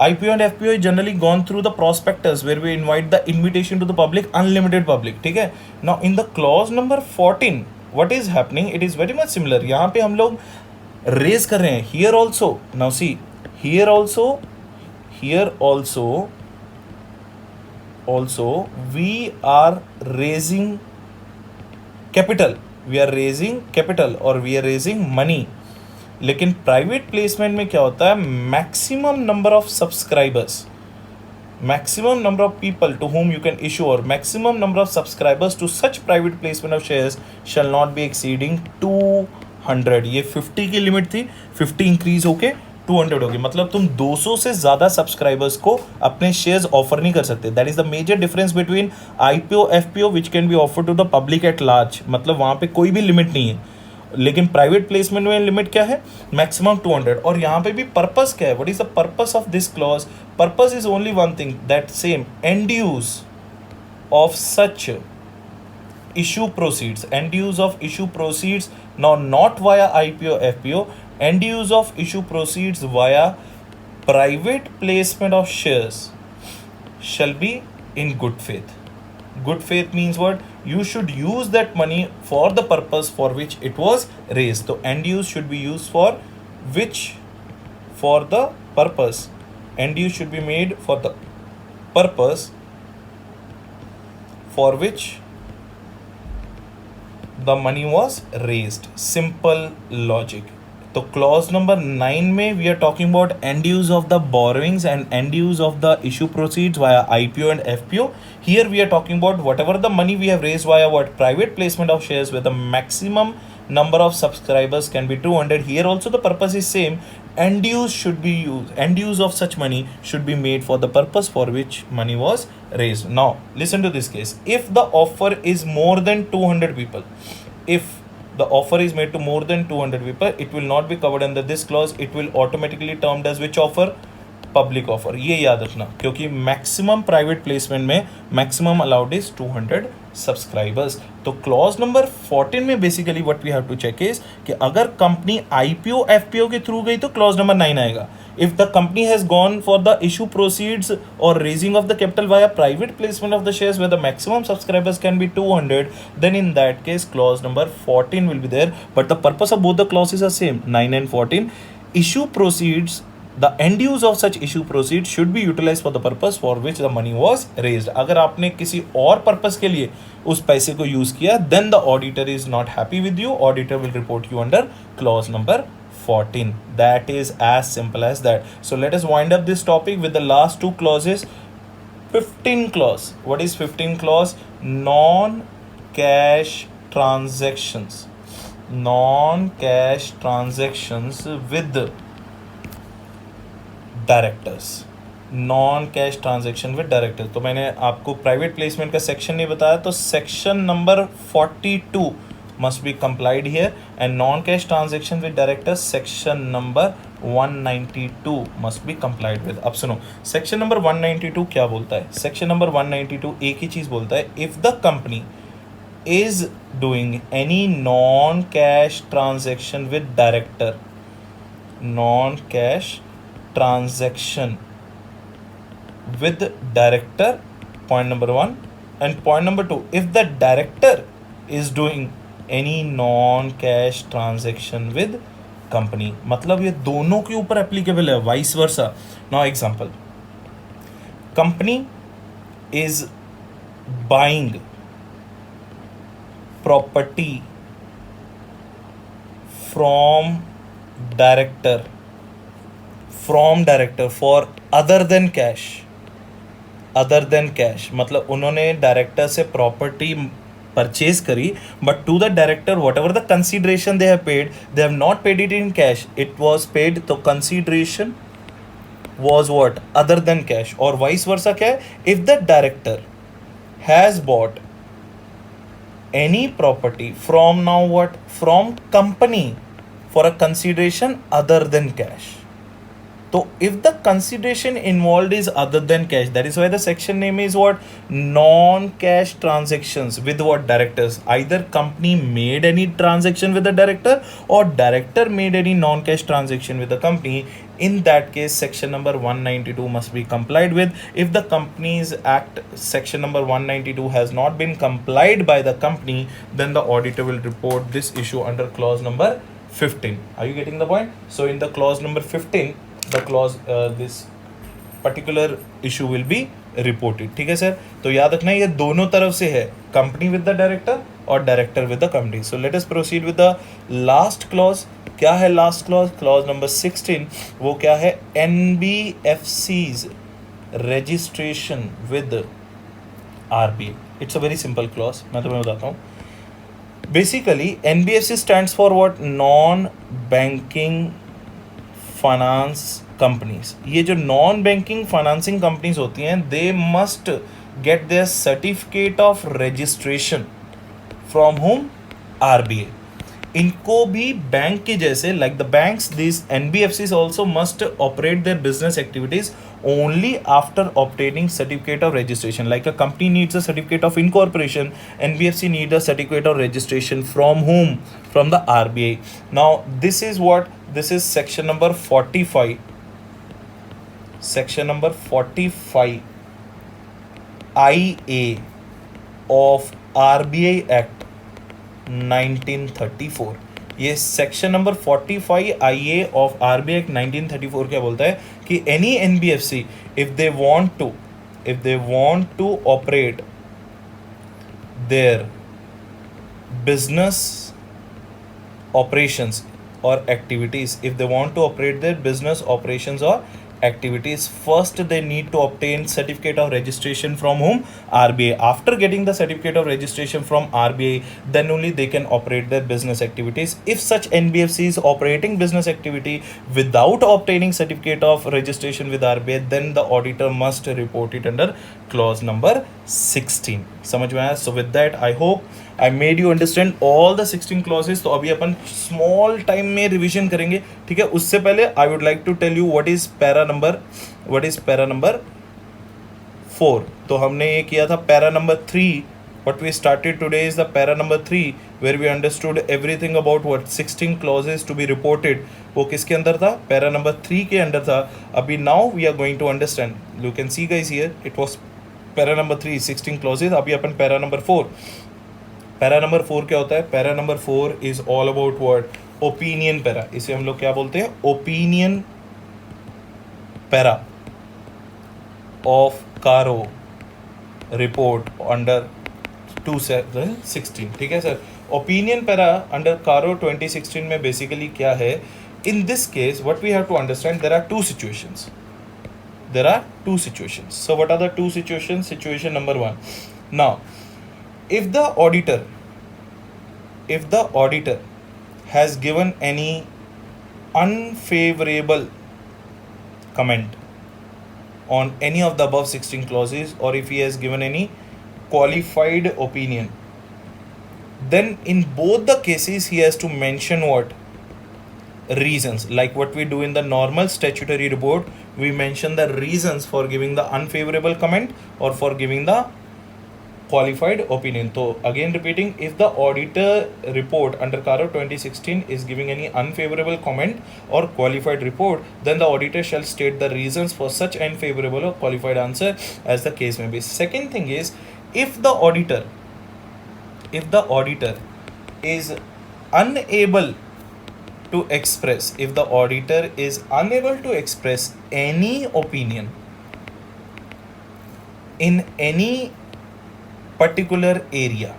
IPO and FPO is generally gone through the prospectus where we invite the invitation to the public, unlimited public। ठीक है, now in the clause number 14 what is happening, it is very much similar। यहाँ पे हम लोग raise कर रहे हैं, here also, now see here also we are raising capital or we are raising money। लेकिन प्राइवेट प्लेसमेंट में क्या होता है, maximum number of subscribers, maximum number of people to whom you can issue or maximum number of subscribers to such private placement of shares shall not be exceeding 200। ये 50 की limit थी, 50 increase होके 200 होगी, मतलब तुम 200 से ज़्यादा सब्सक्राइबर्स को अपने शेयर्स ऑफर नहीं कर सकते। That is the major difference between IPO FPO which can be offer to the public at large, मतलब वहाँ पे कोई भी लिमिट नहीं है। लेकिन प्राइवेट प्लेसमेंट में लिमिट क्या है, मैक्सिमम 200। और यहाँ पे भी पर्पस क्या है, what is the purpose of this clause, purpose is only one thing, that same and use of such issue proceeds, end use of issue proceeds, now not via IPO FPO, end use of issue proceeds via private placement of shares shall be in good faith। Good faith means what, you should use that money for the purpose for which it was raised। So end use should be used for which, for the purpose, end use should be made for the purpose for which the money was raised. Simple logic. तो clause number 9 में we are talking about end use of the borrowings and end use of the issue proceeds via IPO and FPO. Here we are talking about whatever the money we have raised via what private placement of shares with the maximum number of subscribers can be 200. Here also the purpose is same. End use should be used. End use of such money should be made for the purpose for which money was raised. Now listen to this case. If the offer is more than 200 people, if the offer is made to more than 200 people, it will not be covered under this clause. It will automatically termed as which offer? Public offer. ये याद रखना, क्योंकि maximum private placement में maximum allowed is 200 subscribers. तो clause number 14 में basically what we have to check is कि अगर company IPO FPO के थ्रू गई तो क्लॉज नंबर 9 आएगा. If the company has gone for the issue proceeds or raising of the capital via private placement of the shares where the maximum subscribers can be 200, then in that case clause number 14 will be there. But the purpose of both the clauses are same, 9 and 14. Issue proceeds, the end use of such issue proceeds should be utilized for the purpose for which the money was raised. अगर आपने किसी और purpose के लिए उस पैसे को use किया, then the auditor is not happy with you. Auditor will report you under clause number 14. That is as simple as that. So let us wind up this topic with the last two clauses. 15 clause. What is 15 clause? Non-cash transactions. Non-cash transactions with directors. Non cash transaction with director. तो मैंने आपको private placement का section नहीं बताया, तो section number 42 must be complied here, and non-cash transaction with directors section number 192 must be complied with. अब सुनो section number 192 क्या बोलता है. section number 192 एक ही चीज बोलता है, if the company is doing any non-cash transaction with director, non-cash transaction with director, point number 1, and point number 2, if the director is doing any non-cash transaction with company. मतलब ये दोनों के ऊपर applicable है, vice versa. Now example, company is buying property from director for other than cash. मतलब उन्होंने director से property purchase करी, but to the director whatever the consideration they have not paid it in cash, it was paid. तो consideration was what? Other than cash. और vice versa क्या है? If the director has bought any property from now what? From company for a consideration other than cash. So if the consideration involved is other than cash, that is why the section name is what? Non-cash transactions with what? Directors. Either company made any transaction with the director or director made any non-cash transaction with the company. In that case, section number 192 must be complied with. If the Companies Act section number 192 has not been complied by the company, then the auditor will report this issue under clause number 15. Are you getting the point? So in the clause number 15, the clause this particular issue will be reported. ठीक है sir. तो याद रखना ये दोनों तरफ से है, कंपनी विद द डायरेक्टर और director with the company. So let us proceed with the last clause. क्या है लास्ट क्लॉज? Clause number 16. वो क्या है? NBFC's registration with RBI. It's a very simple clause, मैं तुम्हें बताता हूँ. Basically NBFC stands for what? Non banking finance companies. ये जो नॉन बैंकिंग फाइनेंसिंग कंपनीज होती हैं, they must get their certificate of registration from whom? RBI. इनको भी बैंक के जैसे like the banks, this NBFCs also must operate their business activities only after obtaining certificate of registration. Like a company needs a certificate of incorporation, NBFC needs a certificate of registration from whom? From the RBI. Now this is what? This is section number 45. Section number 45 IA of RBI Act 1934. ये section number 45 IA of RBI Act 1934 क्या बोलता है कि any NBFC if they want to operate their business operations or activities, if they want to operate their business operations or activities, first they need to obtain certificate of registration from whom? RBI. After getting the certificate of registration from RBI, then only they can operate their business activities. If such NBFC is operating business activity without obtaining certificate of registration with RBI, then the auditor must report it under clause number 16. समझ में आया? So with that, I hope I made you understand all the 16 clauses. तो अभी अपन small time में revision करेंगे, ठीक है? उससे पहले I would like to tell you what is para number 4. तो हमने ये किया था para number 3. What we started today is the para number 3, where we understood everything about what 16 clauses to be reported. वो किसके अंदर था? para number 3 के अंदर था. अभी now we are going to understand. You can see guys here, it was para number 3, 16 clauses. अभी अपन para number 4. Para number 4 क्या होता है? Para number 4 is all about what? Opinion para. इसे हम लोग क्या बोलते हैं? ओपिनियन पैरा ऑफ कारो रिपोर्ट अंडर 2016. ठीक है sir? Opinion para under CARO 2016 में बेसिकली क्या है? In this case what we have to understand, there are two situations. So what are the two situations? Situation number 1. Now, if the auditor has given any unfavorable comment on any of the above 16 clauses, or if he has given any qualified opinion, then in both the cases he has to mention what? Reasons. Like what we do in the normal statutory report, we mention the reasons for giving the unfavorable comment or for giving the qualified opinion. So again repeating, if the auditor report under CARO 2016 is giving any unfavorable comment or qualified report, then the auditor shall state the reasons for such unfavorable or qualified answer as the case may be. Second thing is, if the auditor is unable to express any opinion in any particular area.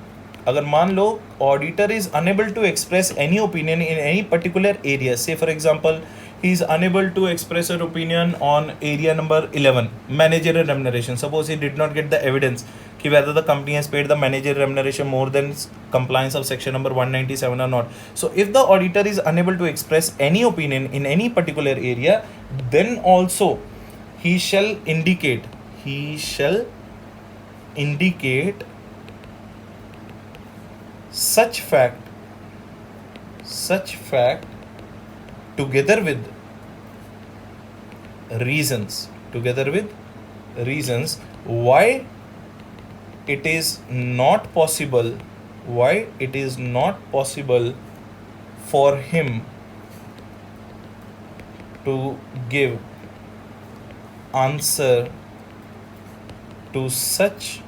अगर मान लो auditor is unable to express any opinion in any particular area, say for example he is unable to express an opinion on area number 11, managerial remuneration. Suppose he did not get the evidence कि whether the company has paid the managerial remuneration more than compliance of section number 197 or not. So if the auditor is unable to express any opinion in any particular area, then also he shall indicate such fact together with reasons why it is not possible for him to give answer to such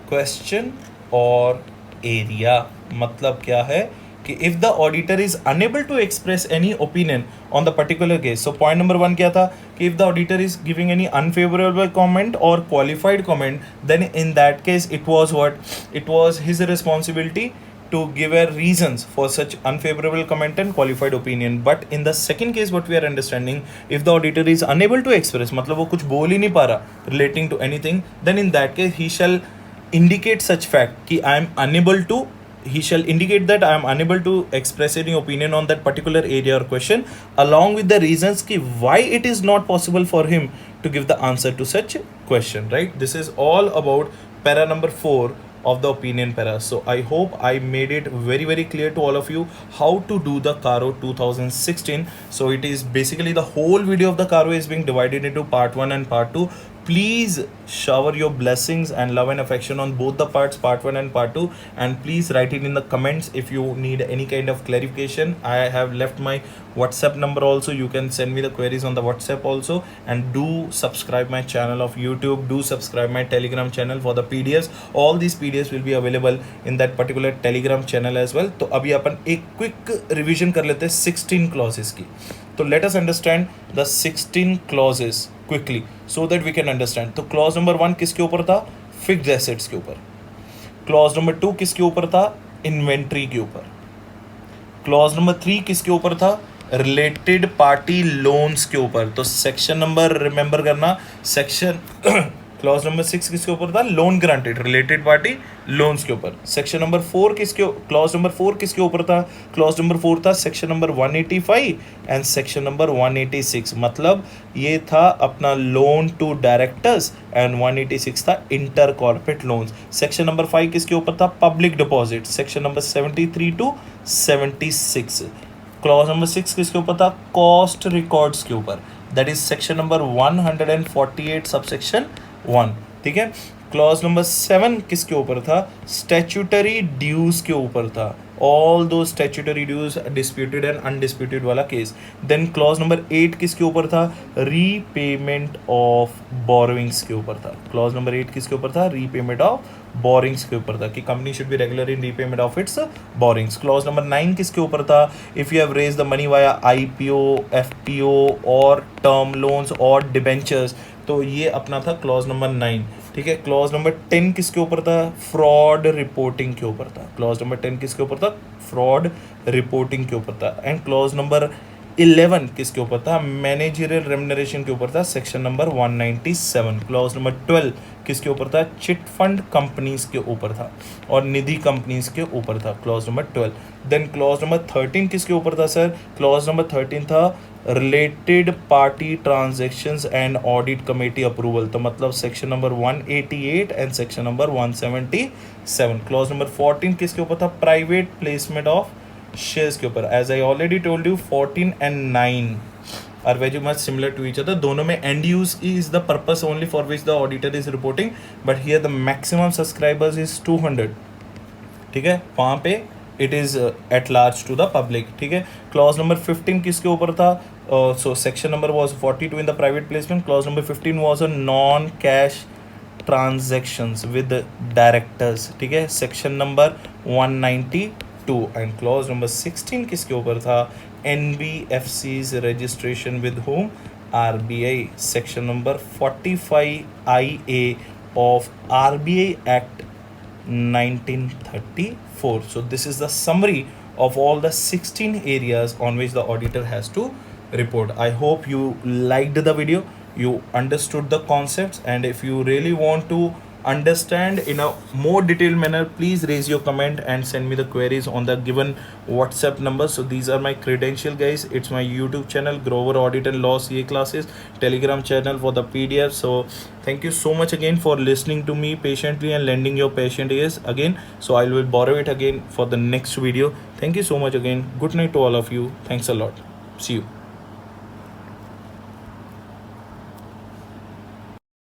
question or area. मतलब क्या है कि if the auditor is unable to express any opinion on the particular case. So point number 1 क्या था कि if the auditor is giving any unfavorable comment or qualified comment, then in that case it was his responsibility to give a reasons for such unfavorable comment and qualified opinion. But in the second case what we are understanding, if the auditor is unable to express, मतलब वो कुछ बोल ही नहीं पा रहा relating to anything, then in that case he shall indicate such fact कि he shall indicate that I am unable to express any opinion on that particular area or question, along with the reasons ki why it is not possible for him to give the answer to such question, right? This is all about para number 4 of the opinion para. So I hope I made it very, very clear to all of you how to do the CARO 2016. So it is basically the whole video of the CARO is being divided into part 1 and part 2. Please shower your blessings and love and affection on both the parts, part 1 and part 2, and please write it in the comments if you need any kind of clarification. I have left my WhatsApp number also. You can send me the queries on the WhatsApp also, and do subscribe my channel of YouTube. Do subscribe my Telegram channel for the PDFs. All these PDFs will be available in that particular Telegram channel as well. तो अभी अपन एक quick revision कर लेते हैं 16 clauses की. तो let us understand the 16 clauses quickly so that we can understand. तो clause number 1 किसके ऊपर था? फिक्स्ड एसेट्स के ऊपर. क्लॉज नंबर 2 किसके ऊपर था? इन्वेंट्री के ऊपर। क्लॉज नंबर 3 किसके ऊपर था? रिलेटेड पार्टी लोन्स के ऊपर। तो सेक्शन नंबर रिमेंबर करना, सेक्शन क्लॉज नंबर 6 किसके ऊपर था? Loan granted, related party loans के ऊपर। सेक्शन नंबर 4 किसके, क्लॉज नंबर 4 किसके ऊपर था? क्लॉज नंबर 4 था section number 185 and section number 186। मतलब ये था अपना लोन टू डायरेक्टर्स एंड 186 था inter corporate loans. Section number 5 किसके ऊपर था? Public deposit, section number 73 to 76। Clause number 6 किसके ऊपर था? कॉस्ट रिकॉर्ड्स के ऊपर, that is section number 148 subsection 1। ठीक है। क्लॉज नंबर 7 किसके ऊपर था? स्टैट्यूटरी ड्यूज के ऊपर था, ऑल दो statutory dues, disputed and undisputed वाला केस। देन क्लॉज नंबर 8 किसके ऊपर था? रीपेमेंट ऑफ बोरोइंग्स के ऊपर था। क्लॉज नंबर 8 किसके ऊपर था? रीपेमेंट ऑफ बोरिंग्स के ऊपर था, कि company should be regular in repayment of its borrowings. Clause number 9 किसके ऊपर था? If you have raise the money via IPO, FPO और टर्म लोन्स और डिबेंचर्स, तो ये अपना था क्लॉज नंबर 9। ठीक है। क्लॉज नंबर 10 किसके ऊपर था? फ्रॉड रिपोर्टिंग के ऊपर था। क्लॉज नंबर 10 किसके ऊपर था? फ्रॉड रिपोर्टिंग के ऊपर था। एंड क्लॉज नंबर 11 किसके ऊपर था? मैनेजरियल रेम्युनरेशन के ऊपर था, सेक्शन नंबर 197। क्लॉज नंबर 12 किसके ऊपर था? चिट फंड कंपनीज के ऊपर था और निधि कंपनीज के ऊपर था, clause number 12। Then clause number 13 किसके ऊपर था सर? क्लॉज नंबर 13 था related party transactions and audit committee approval, तो मतलब section number 188 and section number 177। Clause number 14 किसके ऊपर था? प्राइवेट प्लेसमेंट ऑफ शेयर्स के ऊपर। As I already told you 14 and 9 are very much similar to each other. दोनों में end use is the purpose only for which the auditor is reporting, but here the maximum subscribers is 200। ठीक है, वहाँ पे it is at large to the public. ठीक है। Clause number 15 किसके ऊपर था? So section number was 42 in the private placement. Clause number 15 was a non cash transactions with directors. ठीक है, section number 192। And clause number 16 किसके ऊपर था? NBFC's registration with whom? RBI, section number 45IA of RBI Act 1934. So this is the summary of all the 16 areas on which the auditor has to report. I hope you liked the video, you understood the concepts, and if you really want to understand in a more detailed manner, please raise your comment and send me the queries on the given WhatsApp number. So these are my credential guys. It's my YouTube channel Grover Audit and Law CA classes, Telegram channel for the PDF. So thank you so much again for listening to me patiently and lending your patient ears again. So I will borrow it again for the next video. Thank you so much again. Good night to all of you. Thanks a lot. See you.